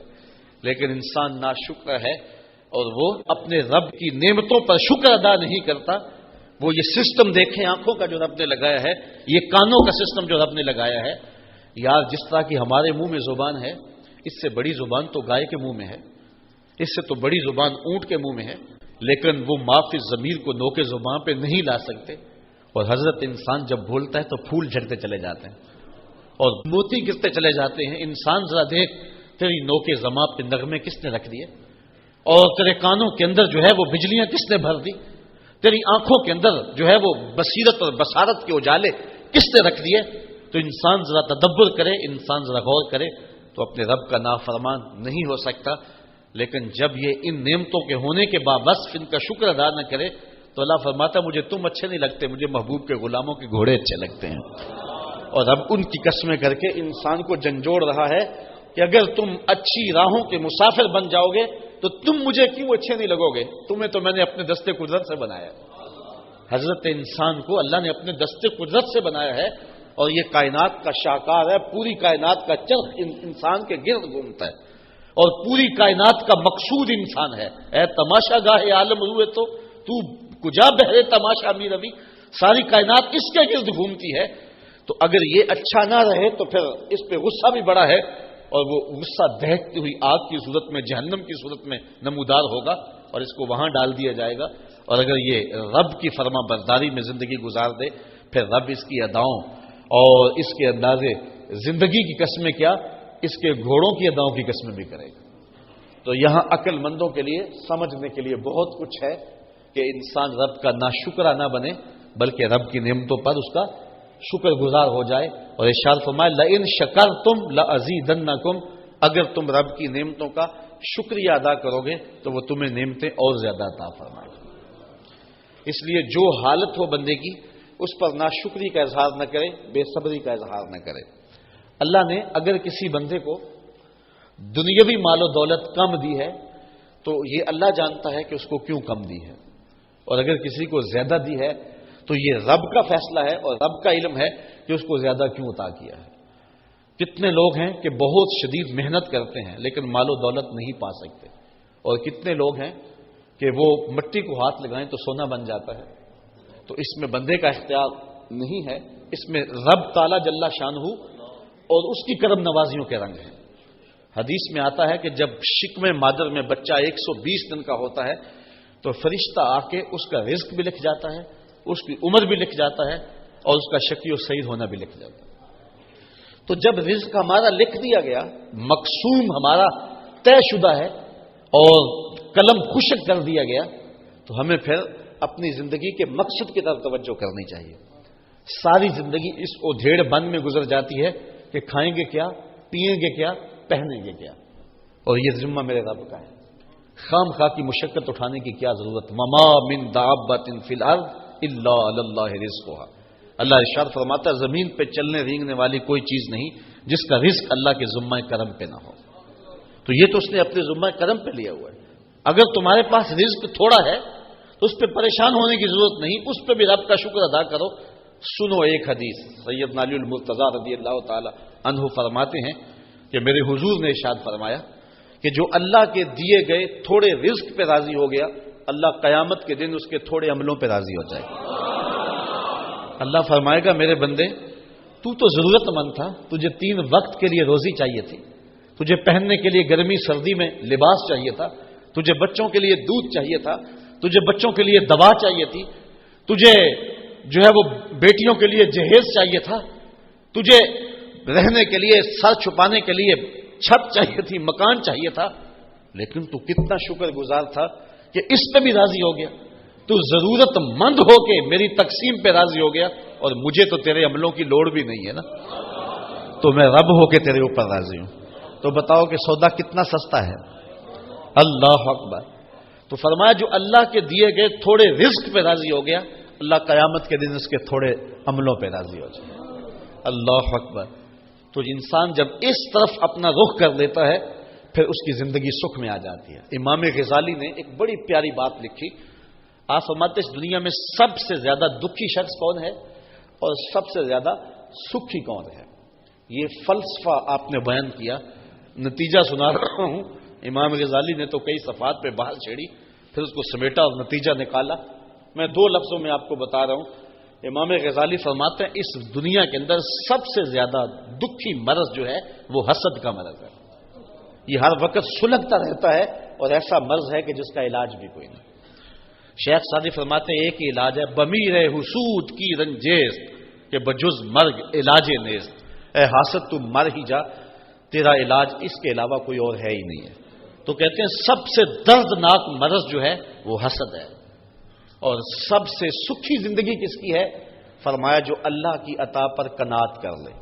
لیکن انسان ناشکر ہے اور وہ اپنے رب کی نعمتوں پر شکر ادا نہیں کرتا۔ وہ یہ سسٹم دیکھیں آنکھوں کا جو رب نے لگایا ہے، یہ کانوں کا سسٹم جو رب نے لگایا ہے، یار جس طرح کی ہمارے منہ میں زبان ہے، اس سے بڑی زبان تو گائے کے منہ میں ہے، اس سے تو بڑی زبان اونٹ کے منہ میں ہے، لیکن وہ معافی ضمیر کو نوکے زبان پہ نہیں لا سکتے۔ اور حضرت انسان جب بولتا ہے تو پھول جھڑتے چلے جاتے ہیں اور موتی گرتے چلے جاتے ہیں۔ انسان ذرا دیکھ، تیری نوکے زبان پہ نغمے کس نے رکھ دیے، اور تیرے کانوں کے اندر جو ہے وہ بجلیاں کس نے بھر دی، تیری آنکھوں کے اندر جو ہے وہ بصیرت اور بصارت کے اجالے کس نے رکھ دیے؟ تو انسان ذرا تدبر کرے، انسان ذرا غور کرے تو اپنے رب کا نافرمان نہیں ہو سکتا۔ لیکن جب یہ ان نعمتوں کے ہونے کے باوصف ان کا شکر ادا نہ کرے تو اللہ فرماتا مجھے تم اچھے نہیں لگتے، مجھے محبوب کے غلاموں کے گھوڑے اچھے لگتے ہیں۔ اور اب ان کی قسمیں کر کے انسان کو جھنجھوڑ رہا ہے کہ اگر تم اچھی راہوں کے مسافر بن جاؤ گے تو تم مجھے کیوں اچھے نہیں لگو گے، تمہیں تو میں نے اپنے دستے قدرت سے بنایا۔ حضرت انسان کو اللہ نے اپنے دستے قدرت سے بنایا ہے اور یہ کائنات کا شاہکار ہے، پوری کائنات کا چرخ انسان کے گرد گھومتا ہے اور پوری کائنات کا مقصود انسان ہے۔ اے تماشا گاہ عالم روئے تو کجا بہرے تماشا می روی، ساری کائنات اس کے گرد گھومتی ہے۔ تو اگر یہ اچھا نہ رہے تو پھر اس پہ غصہ بھی بڑا ہے اور وہ غصہ دہتی ہوئی آگ کی صورت میں، جہنم کی صورت میں نمودار ہوگا اور اس کو وہاں ڈال دیا جائے گا۔ اور اگر یہ رب کی فرما برداری میں زندگی گزار دے پھر رب اس کی اداؤں اور اس کے اندازے زندگی کی قسمیں کیا، اس کے گھوڑوں کی اداؤں کی قسمیں بھی کرے گا۔ تو یہاں عقل مندوں کے لیے سمجھنے کے لیے بہت کچھ ہے کہ انسان رب کا ناشکرا نہ بنے بلکہ رب کی نعمتوں پر اس کا شکر گزار ہو جائے۔ اور ارشاد فرمائے لئن شکرتم لازیدنکم، اگر تم رب کی نعمتوں کا شکریہ ادا کرو گے تو وہ تمہیں نعمتیں اور زیادہ عطا فرمائے گا۔ اس لیے جو حالت ہو بندے کی اس پر ناشکری کا اظہار نہ کرے، بے صبری کا اظہار نہ کرے۔ اللہ نے اگر کسی بندے کو دنیاوی مال و دولت کم دی ہے تو یہ اللہ جانتا ہے کہ اس کو کیوں کم دی ہے، اور اگر کسی کو زیادہ دی ہے تو یہ رب کا فیصلہ ہے اور رب کا علم ہے کہ اس کو زیادہ کیوں عطا کیا ہے۔ کتنے لوگ ہیں کہ بہت شدید محنت کرتے ہیں لیکن مال و دولت نہیں پا سکتے، اور کتنے لوگ ہیں کہ وہ مٹی کو ہاتھ لگائیں تو سونا بن جاتا ہے۔ تو اس میں بندے کا اختیار نہیں ہے، اس میں رب تعالی جل شانہ اور اس کی کرم نوازیوں کے رنگ ہیں۔ حدیث میں آتا ہے کہ جب شکم مادر میں بچہ 120 دن کا ہوتا ہے تو فرشتہ آ کے اس کا رزق بھی لکھ جاتا ہے، اس کی عمر بھی لکھ جاتا ہے اور اس کا شقی و سعید ہونا بھی لکھ جاتا ہے۔ تو جب رزق ہمارا لکھ دیا گیا، مقسوم ہمارا طے شدہ ہے اور قلم خشک کر دیا گیا، تو ہمیں پھر اپنی زندگی کے مقصد کی طرف توجہ کرنی چاہیے۔ ساری زندگی اس ادھیڑ بند میں گزر جاتی ہے کہ کھائیں گے کیا، پیئیں گے کیا، پہنیں گے کیا، اور یہ ذمہ میرے رب کا ہے۔ خام خواہ کی مشقت اٹھانے کی کیا ضرورت؟ وما من دابۃ فی الارض الا علی اللہ رزقها، اللہ ارشاد فرماتا ہے زمین پہ چلنے رینگنے والی کوئی چیز نہیں جس کا رزق اللہ کے ذمہ کرم پہ نہ ہو۔ تو یہ تو اس نے اپنے ذمہ کرم پہ لیا ہوا ہے۔ اگر تمہارے پاس رزق تھوڑا ہے تو اس پہ پریشان ہونے کی ضرورت نہیں، اس پہ بھی رب کا شکر ادا کرو۔ سنو ایک حدیث، سیدنا علی المرتضیٰ رضی اللہ تعالی عنہ فرماتے ہیں کہ میرے حضور نے ارشاد فرمایا کہ جو اللہ کے دیے گئے تھوڑے رزق پہ راضی ہو گیا، اللہ قیامت کے دن اس کے تھوڑے عملوں پہ راضی ہو جائے گا۔ اللہ فرمائے گا میرے بندے تو ضرورت مند تھا، تجھے 3 وقت کے لیے روزی چاہیے تھی، تجھے پہننے کے لیے گرمی سردی میں لباس چاہیے تھا، تجھے بچوں کے لیے دودھ چاہیے تھا، تجھے بچوں کے لیے دوا چاہیے تھی، تجھے جو ہے وہ بیٹیوں کے لیے جہیز چاہیے تھا، تجھے رہنے کے لیے سر چھپانے کے لیے چھت چاہیے تھی، مکان چاہیے تھا، لیکن تو کتنا شکر گزار تھا کہ اس پہ بھی راضی ہو گیا. تو ضرورت مند ہو کے میری تقسیم پہ راضی ہو گیا، اور مجھے تو تیرے عملوں کی لوڑ بھی نہیں ہے نا، تو میں رب ہو کے تیرے اوپر راضی ہوں. تو بتاؤ کہ سودا کتنا سستا ہے. اللہ اکبر. تو فرمایا جو اللہ کے دیے گئے تھوڑے رزق پہ راضی ہو گیا، اللہ قیامت کے دن اس کے تھوڑے عملوں پہ راضی ہو جائے. اللہ اکبر. تو انسان جب اس طرف اپنا رخ کر لیتا ہے پھر اس کی زندگی سکھ میں آ جاتی ہے. امام غزالی نے ایک بڑی پیاری بات لکھی. آپ فرماتے اس دنیا میں سب سے زیادہ دکھی شخص کون ہے اور سب سے زیادہ سکھی کون ہے. یہ فلسفہ آپ نے بیان کیا. نتیجہ سنا رہا ہوں. امام غزالی نے تو کئی صفحات پہ بحث چھیڑی، پھر اس کو سمیٹا اور نتیجہ نکالا. میں 2 لفظوں میں آپ کو بتا رہا ہوں. امام غزالی فرماتے ہیں اس دنیا کے اندر سب سے زیادہ دکھی مرض جو ہے وہ حسد کا مرض ہے. یہ ہر وقت سلگتا رہتا ہے اور ایسا مرض ہے کہ جس کا علاج بھی کوئی نہیں. شیخ سعدی فرماتے ہیں ایک ہی علاج ہے، بمیر حسود کی رنجیز کہ بجز مرگ علاج نیز. اے حاسد تو مر ہی جا، تیرا علاج اس کے علاوہ کوئی اور ہے ہی نہیں ہے. تو کہتے ہیں سب سے دردناک مرض جو ہے وہ حسد ہے. اور سب سے سکھی زندگی کس کی ہے؟ فرمایا جو اللہ کی عطا پر قناعت کر لے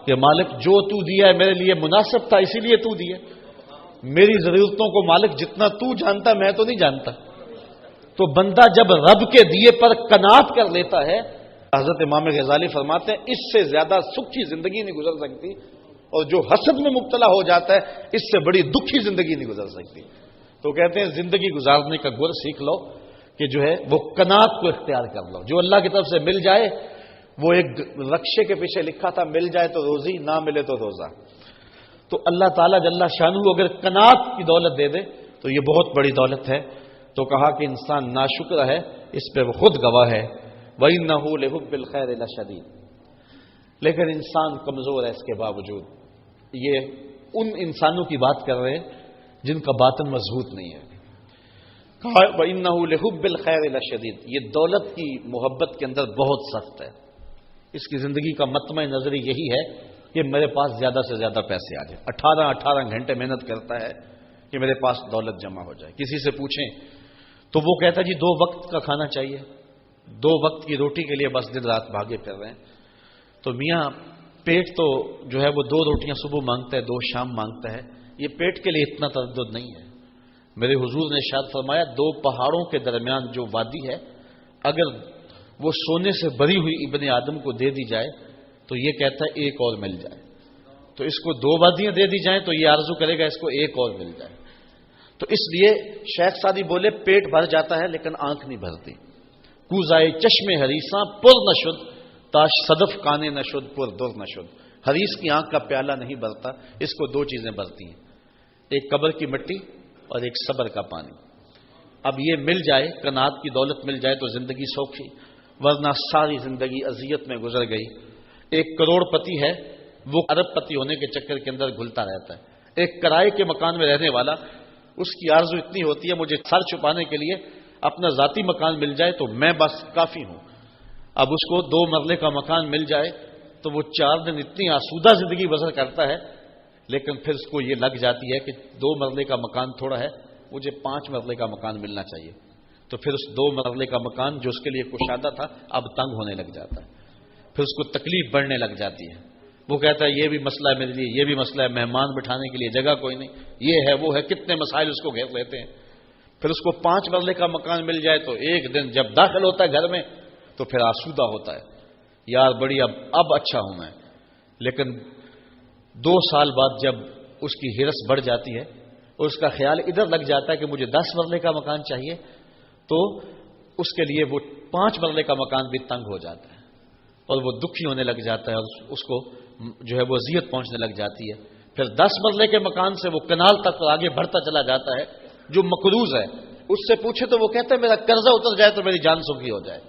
کہ مالک جو تو دیا ہے میرے لیے مناسب تھا اسی لیے تو دیا. میری ضرورتوں کو مالک جتنا تو جانتا میں تو نہیں جانتا. تو بندہ جب رب کے دیے پر قناعت کر لیتا ہے، حضرت امام غزالی فرماتے ہیں اس سے زیادہ سکھی زندگی نہیں گزر سکتی، اور جو حسد میں مبتلا ہو جاتا ہے اس سے بڑی دکھی زندگی نہیں گزر سکتی. تو کہتے ہیں زندگی گزارنے کا گر سیکھ لو کہ جو ہے وہ قناعت کو اختیار کر لو. جو اللہ کی طرف سے مل جائے، وہ ایک رقشے کے پیچھے لکھا تھا مل جائے تو روزی، نہ ملے تو روزہ. تو اللہ تعالیٰ جل شانہ اگر قناعت کی دولت دے دے تو یہ بہت بڑی دولت ہے. تو کہا کہ انسان ناشکر ہے، اس پہ وہ خود گواہ ہے. وَإِنَّهُ لِحُبِّ الْخَيْرِ لَشَدِيدٌ. لیکن انسان کمزور ہے. اس کے باوجود یہ ان انسانوں کی بات کر رہے ہیں جن کا باطن مضبوط نہیں ہے. کہا وَإِنَّهُ لِحُبِّ الْخَيْرِ لَشَدِيدٌ. یہ دولت کی محبت کے اندر بہت سخت ہے. اس کی زندگی کا مطمع نظری یہی ہے کہ میرے پاس زیادہ سے زیادہ پیسے آ جائیں. 18 گھنٹے محنت کرتا ہے کہ میرے پاس دولت جمع ہو جائے. کسی سے پوچھیں تو وہ کہتا ہے جی 2 وقت کا کھانا چاہیے، 2 وقت کی روٹی کے لیے بس دن رات بھاگے پھر رہے ہیں. تو میاں پیٹ تو جو ہے وہ 2 روٹیاں صبح مانگتا ہے، 2 شام مانگتا ہے. یہ پیٹ کے لیے اتنا تردد نہیں ہے. میرے حضور نے ارشاد فرمایا 2 پہاڑوں کے درمیان جو وادی ہے اگر وہ سونے سے بھری ہوئی ابن آدم کو دے دی جائے تو یہ کہتا ہے ایک اور مل جائے. تو اس کو 2 وادیاں دے دی جائیں تو یہ آرزو کرے گا اس کو ایک اور مل جائے. تو اس لیے شیخ سعدی بولے پیٹ بھر جاتا ہے لیکن آنکھ نہیں بھرتی. کوزائے چشم حریصاں پر نشد تاش صدف کانے نشد پر در نشد. حریص کی آنکھ کا پیالہ نہیں بھرتا، اس کو 2 چیزیں بھرتی ہیں، ایک قبر کی مٹی اور ایک صبر کا پانی. اب یہ مل جائے، قناعت کی دولت مل جائے تو زندگی سوکھی، ورنہ ساری زندگی اذیت میں گزر گئی. 1 کروڑ پتی ہے، وہ ارب پتی ہونے کے چکر کے اندر گھلتا رہتا ہے. ایک کرائے کے مکان میں رہنے والا، اس کی آرزو اتنی ہوتی ہے مجھے سر چھپانے کے لیے اپنا ذاتی مکان مل جائے تو میں بس کافی ہوں. اب اس کو 2 مرلے کا مکان مل جائے تو وہ 4 دن اتنی آسودہ زندگی بسر کرتا ہے، لیکن پھر اس کو یہ لگ جاتی ہے کہ 2 مرلے کا مکان تھوڑا ہے، مجھے 5 مرلے کا مکان ملنا چاہیے. تو پھر اس 2 مرلے کا مکان جو اس کے لیے کشادہ تھا اب تنگ ہونے لگ جاتا ہے. پھر اس کو تکلیف بڑھنے لگ جاتی ہے. وہ کہتا ہے یہ بھی مسئلہ ہے میرے لیے، یہ بھی مسئلہ ہے، مہمان بٹھانے کے لیے جگہ کوئی نہیں، یہ ہے وہ ہے، کتنے مسائل اس کو گھیر لیتے ہیں. پھر اس کو 5 مرلے کا مکان مل جائے تو ایک دن جب داخل ہوتا ہے گھر میں تو پھر آسودہ ہوتا ہے، یار بڑی اب اچھا ہوں میں. لیکن 2 سال بعد جب اس کی ہرس بڑھ جاتی ہے اور اس کا خیال ادھر لگ جاتا ہے کہ مجھے 10 مرلے کا مکان چاہیے، تو اس کے لیے وہ 5 مرلے کا مکان بھی تنگ ہو جاتا ہے اور وہ دکھی ہونے لگ جاتا ہے اور اس کو جو ہے وہ اذیت پہنچنے لگ جاتی ہے. پھر 10 مرلے کے مکان سے وہ کنال تک آگے بڑھتا چلا جاتا ہے. جو مقروض ہے اس سے پوچھے تو وہ کہتا ہے میرا قرضہ اتر جائے تو میری جان سکھی ہو جائے.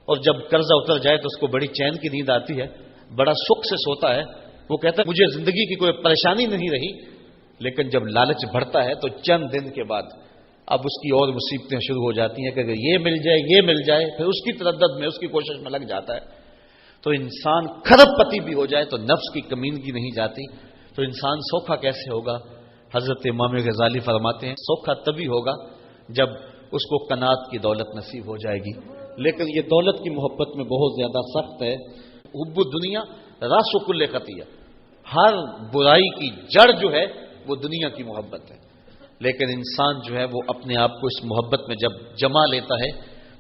اور جب قرضہ اتر جائے تو اس کو بڑی چین کی نیند آتی ہے، بڑا سکھ سے سوتا ہے. وہ کہتا ہے مجھے زندگی کی کوئی پریشانی نہیں رہی، لیکن جب لالچ بڑھتا ہے تو چند دن کے بعد اب اس کی اور مصیبتیں شروع ہو جاتی ہیں کہ اگر یہ مل جائے یہ مل جائے، پھر اس کی تردد میں اس کی کوشش میں لگ جاتا ہے۔ تو انسان کھرب پتی بھی ہو جائے تو نفس کی کمینگی نہیں جاتی، تو انسان سوکھا کیسے ہوگا؟ حضرت امام غزالی فرماتے ہیں سوکھا تبھی ہوگا جب اس کو قناعت کی دولت نصیب ہو جائے گی۔ لیکن یہ دولت کی محبت میں بہت زیادہ سخت ہے۔ حب دنیا راس کل خطیہ، ہر برائی کی جڑ جو ہے وہ دنیا کی محبت ہے۔ لیکن انسان جو ہے وہ اپنے آپ کو اس محبت میں جب جما لیتا ہے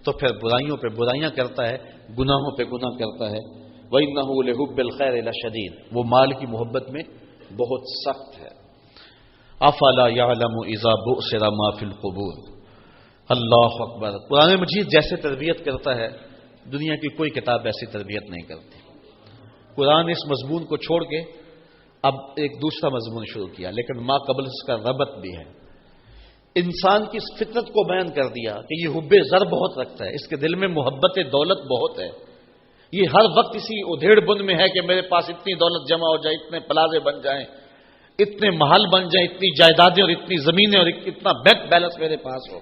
تو پھر برائیوں پہ برائیاں کرتا ہے، گناہوں پہ گناہ کرتا ہے۔ وَإِنَّهُ لِحُبِّ الْخَيْرِ لَشَدِيدٌ، وہ مال کی محبت میں بہت سخت ہے۔ أَفَلَا يَعْلَمُ إِذَا بُؤْثِرَ مَا فِي الْقُبُورِ، اللہ اکبر۔ قرآن مجید جیسے تربیت کرتا ہے دنیا کی کوئی کتاب ایسی تربیت نہیں کرتی۔ قرآن اس مضمون کو چھوڑ کے اب ایک دوسرا مضمون شروع کیا، لیکن ما قبل اس کا ربط بھی ہے۔ انسان کی اس فطرت کو بیان کر دیا کہ یہ حب زر بہت رکھتا ہے، اس کے دل میں محبت دولت بہت ہے، یہ ہر وقت اسی ادھیڑ بن میں ہے کہ میرے پاس اتنی دولت جمع ہو جائے، اتنے پلازے بن جائیں، اتنے محل بن جائیں، اتنی جائیدادیں اور اتنی زمینیں اور اتنا بینک بیلنس میرے پاس ہو۔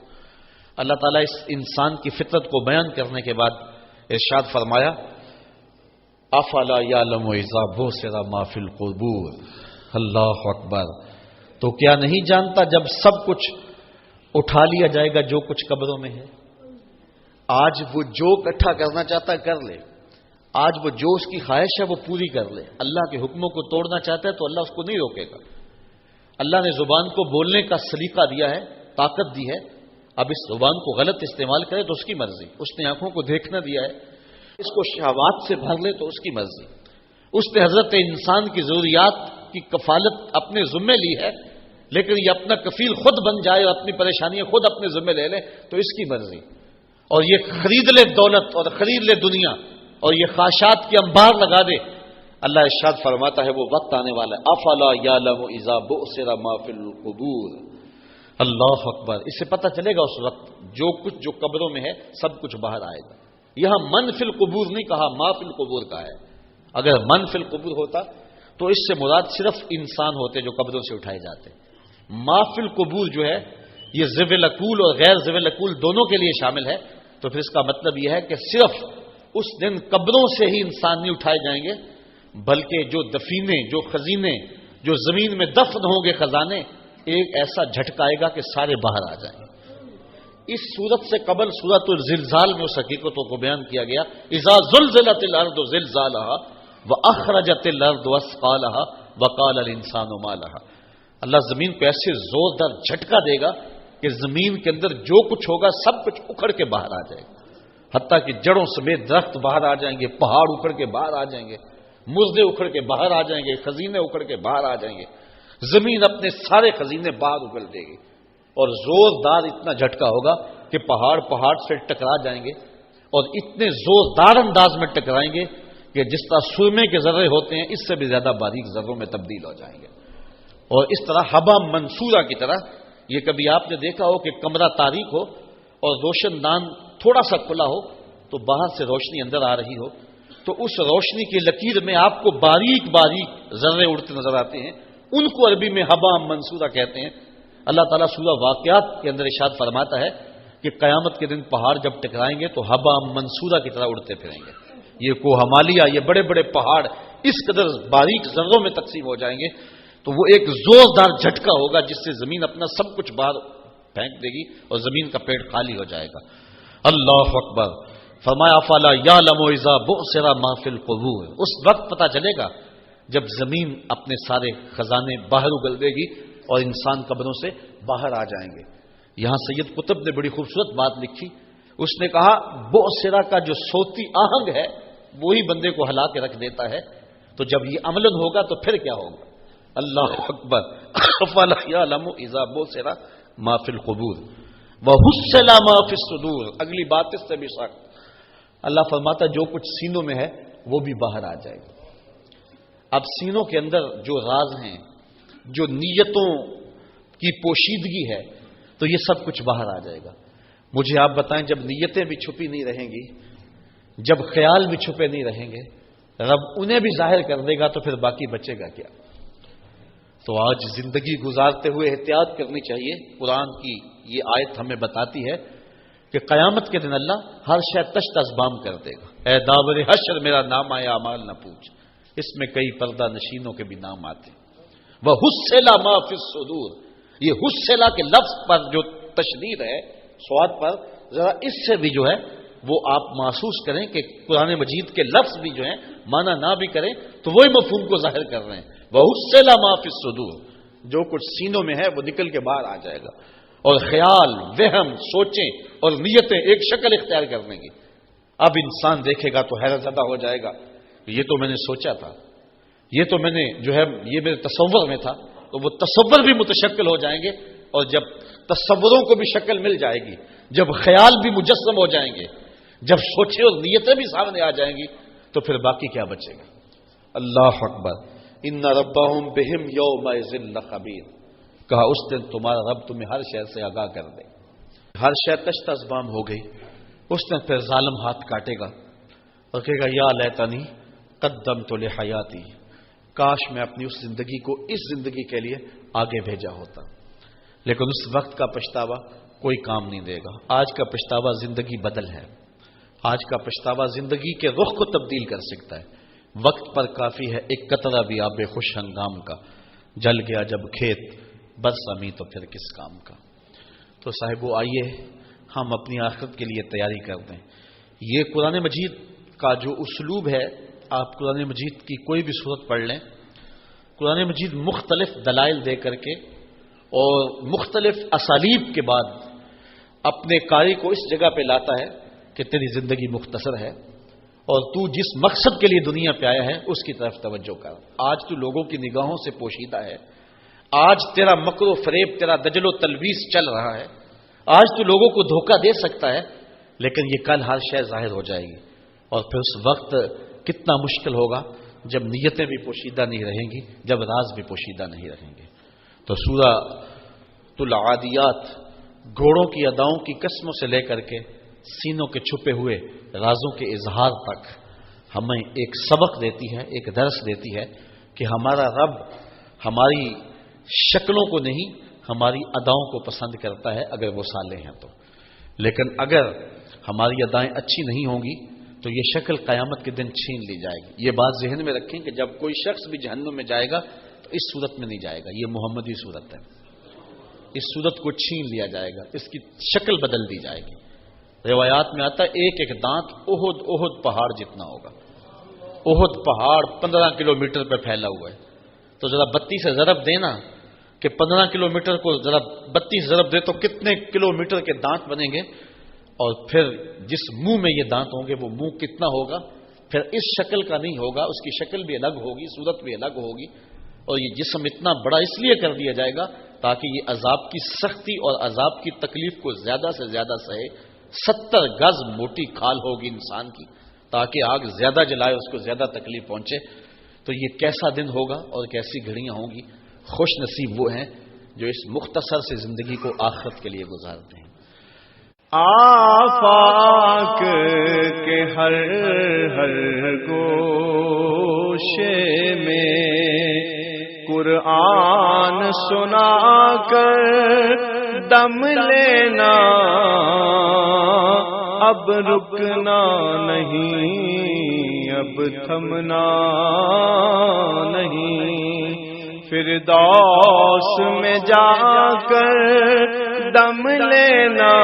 اللہ تعالیٰ اس انسان کی فطرت کو بیان کرنے کے بعد ارشاد فرمایا افلا یعلم اذا بؤثر ما فی القبور، اللہ اکبر۔ تو کیا نہیں جانتا جب سب کچھ اٹھا لیا جائے گا جو کچھ قبروں میں ہے؟ آج وہ جو اکٹھا کرنا چاہتا ہے کر لے، آج وہ جو اس کی خواہش ہے وہ پوری کر لے۔ اللہ کے حکموں کو توڑنا چاہتا ہے تو اللہ اس کو نہیں روکے گا۔ اللہ نے زبان کو بولنے کا سلیقہ دیا ہے، طاقت دی ہے، اب اس زبان کو غلط استعمال کرے تو اس کی مرضی۔ اس نے آنکھوں کو دیکھنا دیا ہے، اس کو شہوات سے بھر لے تو اس کی مرضی۔ اس نے حضرت انسان کی ضروریات کی کفالت اپنے ذمے لی ہے، لیکن یہ اپنا کفیل خود بن جائے اور اپنی پریشانیاں خود اپنے ذمے لے لے تو اس کی مرضی۔ اور یہ خرید لے دولت اور خرید لے دنیا اور یہ خواہشات کی انبار لگا دے، اللہ ارشاد فرماتا ہے وہ وقت آنے والا ہے افلا یعلم اذا بؤثر ما فی القبور، اللہ اکبر۔ اس سے پتہ چلے گا اس وقت جو کچھ جو قبروں میں ہے سب کچھ باہر آئے گا۔ یہاں من فی القبور نہیں کہا، ما فی القبور کا ہے۔ اگر من فی القبور ہوتا تو اس سے مراد صرف انسان ہوتے جو قبروں سے اٹھائے جاتے۔ ما فی القبور جو ہے یہ ذوی العقول اور غیر ذوی العقول دونوں کے لیے شامل ہے، تو پھر اس کا مطلب یہ ہے کہ صرف اس دن قبروں سے ہی انسان نہیں اٹھائے جائیں گے، بلکہ جو دفینے، جو خزینے، جو زمین میں دفن ہوں گے خزانے، ایک ایسا جھٹکا آئے گا کہ سارے باہر آ جائیں گے۔ اس صورت سے قبل سورۃ الزلزال میں اس حقیقتوں کو بیان کیا گیا اذا زلزلت الارض زلزالها واخرجت الارض اثقالها وقال الانسان ما لها، اللہ زمین کو ایسے زوردار جھٹکا دے گا کہ زمین کے اندر جو کچھ ہوگا سب کچھ اکھڑ کے باہر آ جائے گا، حتیٰ کہ جڑوں سمیت درخت باہر آ جائیں گے، پہاڑ اکھڑ کے باہر آ جائیں گے، مردے اکھڑ کے باہر آ جائیں گے، خزینے اکھڑ کے باہر آ جائیں گے، زمین اپنے سارے خزینے باہر اگل دے گی، اور زوردار اتنا جھٹکا ہوگا کہ پہاڑ سے ٹکرا جائیں گے، اور اتنے زوردار انداز میں ٹکرائیں گے کہ جس طرح سرمے کے ذرے ہوتے ہیں اس سے بھی زیادہ باریک ذروں میں تبدیل ہو جائیں گے۔ اور اس طرح حبا منصورہ کی طرح، یہ کبھی آپ نے دیکھا ہو کہ کمرہ تاریک ہو اور روشن دان تھوڑا سا کھلا ہو تو باہر سے روشنی اندر آ رہی ہو، تو اس روشنی کی لکیر میں آپ کو باریک باریک ذرے اڑتے نظر آتے ہیں، ان کو عربی میں حبا منصورہ کہتے ہیں۔ اللہ تعالیٰ سورہ واقعات کے اندر ارشاد فرماتا ہے کہ قیامت کے دن پہاڑ جب ٹکرائیں گے تو حبا منصورہ کی طرح اڑتے پھریں گے۔ یہ کوہ ہمالیہ، یہ بڑے بڑے پہاڑ اس قدر باریک ذروں میں تقسیم ہو جائیں گے، تو وہ ایک زوردار جھٹکا ہوگا جس سے زمین اپنا سب کچھ باہر پھینک دے گی اور زمین کا پیٹ خالی ہو جائے گا۔ اللہ اکبر۔ فرمایا افلا یعلم اذا بؤثر ما فی القبور، اس وقت پتہ چلے گا جب زمین اپنے سارے خزانے باہر اگل دے گی اور انسان قبروں سے باہر آ جائیں گے۔ یہاں سید قطب نے بڑی خوبصورت بات لکھی، اس نے کہا بؤثرہ کا جو صوتی آہنگ ہے وہی بندے کو ہلا کے رکھ دیتا ہے، تو جب یہ عملاً ہوگا تو پھر کیا ہوگا؟ اللہ اکبر۔ افلا یعلم اذا بؤثر ما فی القبور وحصل ما فی الصدور، اگلی بات اس سے بھی سخت۔ اللہ فرماتا جو کچھ سینوں میں ہے وہ بھی باہر آ جائے گا۔ اب سینوں کے اندر جو راز ہیں، جو نیتوں کی پوشیدگی ہے، تو یہ سب کچھ باہر آ جائے گا۔ مجھے آپ بتائیں جب نیتیں بھی چھپی نہیں رہیں گی، جب خیال بھی چھپے نہیں رہیں گے، رب انہیں بھی ظاہر کر دے گا تو پھر باقی بچے گا کیا؟ تو آج زندگی گزارتے ہوئے احتیاط کرنی چاہیے. قرآن کی یہ آیت ہمیں بتاتی ہے کہ قیامت کے دن اللہ ہر شے تشت ازبام کر دے گا. اے داور حشر میرا نام آیا اعمال نہ پوچھ. اس میں کئی پردہ نشینوں کے بھی نام آتے. وہ حسلا ما فی الصدور. یہ حسلا کے لفظ پر جو تشدید ہے سواد پر، ذرا اس سے بھی جو ہے وہ آپ محسوس کریں کہ قرآن مجید کے لفظ بھی جو ہیں معنی نہ بھی کریں تو وہی مفہوم کو ظاہر کر رہے ہیں. وَحُسِّلَ مَا فِي الصُّدُورِ. جو کچھ سینوں میں ہے وہ نکل کے باہر آ جائے گا، اور خیال، وہم، سوچیں اور نیتیں ایک شکل اختیار کر لیں گی. اب انسان دیکھے گا تو حیرت زدہ ہو جائے گا، یہ تو میں نے سوچا تھا، یہ تو میں نے جو ہے یہ میرے تصور میں تھا. تو وہ تصور بھی متشکل ہو جائیں گے، اور جب تصوروں کو بھی شکل مل جائے گی، جب خیال بھی مجسم ہو جائیں گے، جب سوچے اور نیتیں بھی سامنے آ جائیں گی تو پھر باقی کیا بچے گا؟ اللہ اکبر. ان ربہم بہم یومئذ لخبیر. کہا اس دن تمہارا رب تمہیں ہر شے سے آگاہ کر دے. ہر شے تشت ازبام ہو گئی. اس دن پھر ظالم ہاتھ کاٹے گا اور کہے گا یا لیتنی قدمت لحیاتی. کاش میں اپنی اس زندگی کو اس زندگی کے لیے آگے بھیجا ہوتا. لیکن اس وقت کا پچھتاوا کوئی کام نہیں دے گا. آج کا پچھتاوا زندگی بدل ہے. آج کا پچھتاوا زندگی کے رخ کو تبدیل کر سکتا ہے. وقت پر کافی ہے ایک قطرہ بھی آب خوش ہنگام کا. جل گیا جب کھیت برسمی تو پھر کس کام کا. تو صاحبو آئیے ہم اپنی آخرت کے لیے تیاری کر دیں. یہ قرآن مجید کا جو اسلوب ہے، آپ قرآن مجید کی کوئی بھی صورت پڑھ لیں، قرآن مجید مختلف دلائل دے کر کے اور مختلف اسالیب کے بعد اپنے قاری کو اس جگہ پہ لاتا ہے کہ تیری زندگی مختصر ہے اور تو جس مقصد کے لیے دنیا پہ آیا ہے اس کی طرف توجہ کر. آج تو لوگوں کی نگاہوں سے پوشیدہ ہے. آج تیرا مکر و فریب، تیرا دجل و تلبیس چل رہا ہے. آج تو لوگوں کو دھوکہ دے سکتا ہے، لیکن یہ کل ہر شے ظاہر ہو جائے گی. اور پھر اس وقت کتنا مشکل ہوگا جب نیتیں بھی پوشیدہ نہیں رہیں گی، جب راز بھی پوشیدہ نہیں رہیں گے. تو سورہ العادیات گھوڑوں کی اداؤں کی قسموں سے لے کر کے سینوں کے چھپے ہوئے رازوں کے اظہار تک ہمیں ایک سبق دیتی ہے، ایک درس دیتی ہے کہ ہمارا رب ہماری شکلوں کو نہیں، ہماری اداؤں کو پسند کرتا ہے اگر وہ صالح ہیں تو. لیکن اگر ہماری ادائیں اچھی نہیں ہوں گی تو یہ شکل قیامت کے دن چھین لی جائے گی. یہ بات ذہن میں رکھیں کہ جب کوئی شخص بھی جہنم میں جائے گا تو اس صورت میں نہیں جائے گا. یہ محمدی صورت ہے. اس صورت کو چھین لیا جائے گا، اس کی شکل بدل دی جائے گی. روایات میں آتا ہے ایک ایک دانت احد پہاڑ جتنا ہوگا. احد پہاڑ 15 کلومیٹر پہ پھیلا ہوا ہے. تو ذرا 32 سے ضرب دینا کہ 15 کلومیٹر کو ذرا 32 ضرب دے تو کتنے کلومیٹر کے دانت بنیں گے. اور پھر جس منہ میں یہ دانت ہوں گے وہ منہ کتنا ہوگا. پھر اس شکل کا نہیں ہوگا، اس کی شکل بھی الگ ہوگی، صورت بھی الگ ہوگی. اور یہ جسم اتنا بڑا اس لیے کر دیا جائے گا تاکہ یہ عذاب کی سختی اور عذاب کی تکلیف کو زیادہ سے زیادہ سہے. 70 گز موٹی کھال ہوگی انسان کی تاکہ آگ زیادہ جلائے، اس کو زیادہ تکلیف پہنچے. تو یہ کیسا دن ہوگا اور کیسی گھڑیاں ہوں گی. خوش نصیب وہ ہیں جو اس مختصر سے زندگی کو آخرت کے لیے گزارتے ہیں. آفاق کے ہر گوشے میں قرآن سنا کر دم لینا، اب رکنا نہیں، اب تھمنا نہیں. فردوس میں جا کر دم لینا،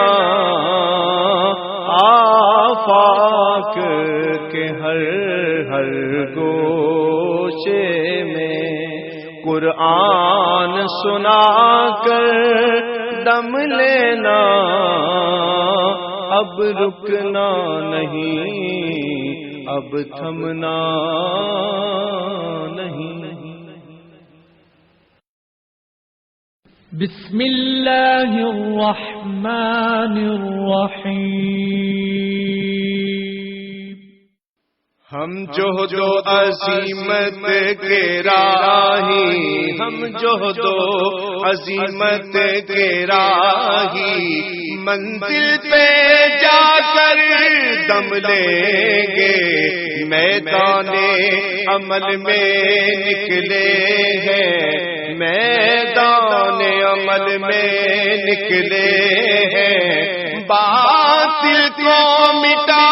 آفاق کے ہر گوشے میں قرآن سنا کر دم لینا، اب رکنا نہیں، اب تھمنا نہیں. بسم اللہ الرحمن الرحیم. ہم جوہد و عظیمت کے راہی، ہم جوہد و عظیمت کے راہی، منزل پہ جا کر دم لیں گے، میدان عمل میں نکلے ہیں، میدان عمل میں نکلے ہیں، باطل کو مٹا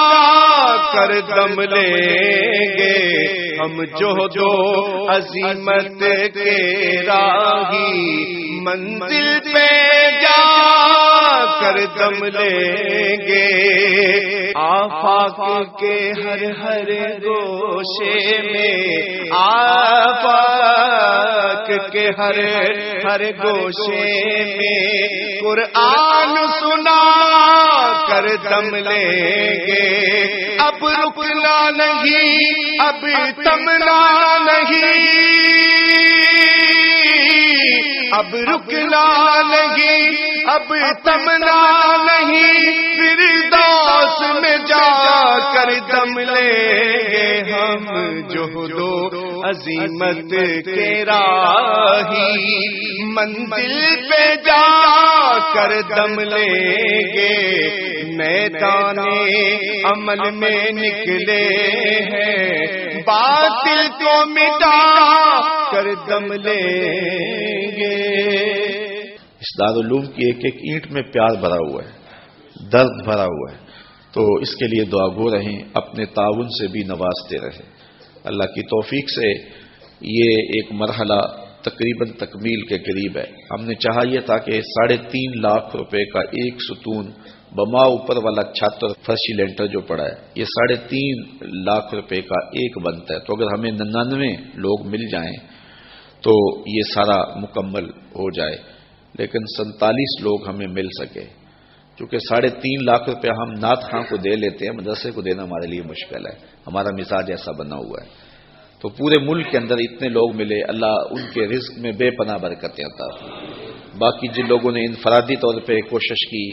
کر دم لیں گے، ہم جوہد و عزیمت کے راہی منزل پہ جا کر دم لیں گے، آفاق کے ہر ہر گوشے میں، آفاق کے ہر ہر گوشے میں قرآن سنا کر دم لیں گے، اب رکنا نہیں، اب تمنا نہیں، اب رکنا نہیں، اب تمنا نہیں، فردوس میں جا کر دم لیں گے، ہم جوہد و عزیمت کے راہی منزل پہ جا کر دم لیں گے، میدان عمل میں نکلے ہیں، باطل کو مٹا کر دم لیں گے۔ اس دارالعلوم کی ایک ایک اینٹ میں پیار بھرا ہوا ہے، درد بھرا ہوا ہے، تو اس کے لیے دعا گو رہیں، اپنے تعاون سے بھی نوازتے رہیں۔ اللہ کی توفیق سے یہ ایک مرحلہ تقریباً تکمیل کے قریب ہے۔ ہم نے چاہا یہ تھا کہ 3.5 لاکھ روپے کا ایک ستون بما اوپر والا چھت اور فرشی لینٹر جو پڑا ہے، یہ 3.5 لاکھ روپے کا ایک بنتا ہے، تو اگر ہمیں 99 لوگ مل جائیں تو یہ سارا مکمل ہو جائے، لیکن 47 لوگ ہمیں مل سکے، چونکہ 3.5 لاکھ روپے ہم نعت خاں کو دے لیتے ہیں، مدرسے کو دینا ہمارے لیے مشکل ہے، ہمارا مزاج ایسا بنا ہوا ہے۔ تو پورے ملک کے اندر اتنے لوگ ملے، اللہ ان کے رزق میں بے پناہ برکتیں عطا فرمائے۔ باقی جن لوگوں نے انفرادی طور پہ کوشش کی،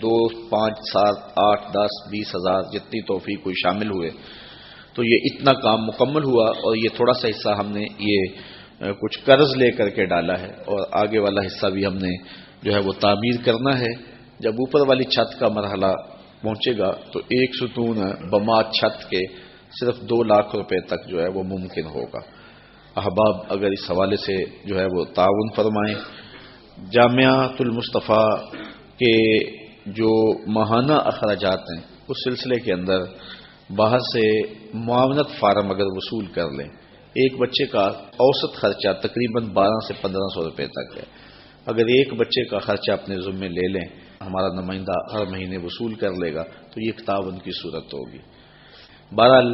2، 5، 7، 8، 10، 20 ہزار جتنی توفیق کوئی شامل ہوئے، تو یہ اتنا کام مکمل ہوا، اور یہ تھوڑا سا حصہ ہم نے یہ کچھ قرض لے کر کے ڈالا ہے، اور آگے والا حصہ بھی ہم نے جو ہے وہ تعمیر کرنا ہے۔ جب اوپر والی چھت کا مرحلہ پہنچے گا تو ایک ستون بما چھت کے صرف 2 لاکھ روپے تک جو ہے وہ ممکن ہوگا۔ احباب اگر اس حوالے سے جو ہے وہ تعاون فرمائیں۔ جامعۃ المصطفیٰ کے جو ماہانہ اخراجات ہیں اس سلسلے کے اندر باہر سے معاونت فارم اگر وصول کر لیں، ایک بچے کا اوسط خرچہ تقریباً 1200 سے 1500 روپے تک ہے۔ اگر ایک بچے کا خرچہ اپنے ذمے لے لیں، ہمارا نمائندہ ہر مہینے وصول کر لے گا، تو یہ ایک تعاون کی صورت ہوگی۔ بہرحال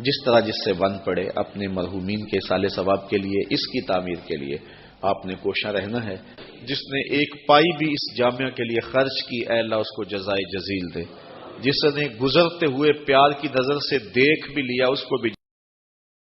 جس طرح جس سے بن پڑے، اپنے مرحومین کے صالح ثواب کے لیے، اس کی تعمیر کے لیے آپ نے کوشاں رہنا ہے۔ جس نے ایک پائی بھی اس جامعہ کے لیے خرچ کی، اے اللہ اس کو جزائے جزیل دے۔ جس نے گزرتے ہوئے پیار کی نظر سے دیکھ بھی لیا، اس کو بھی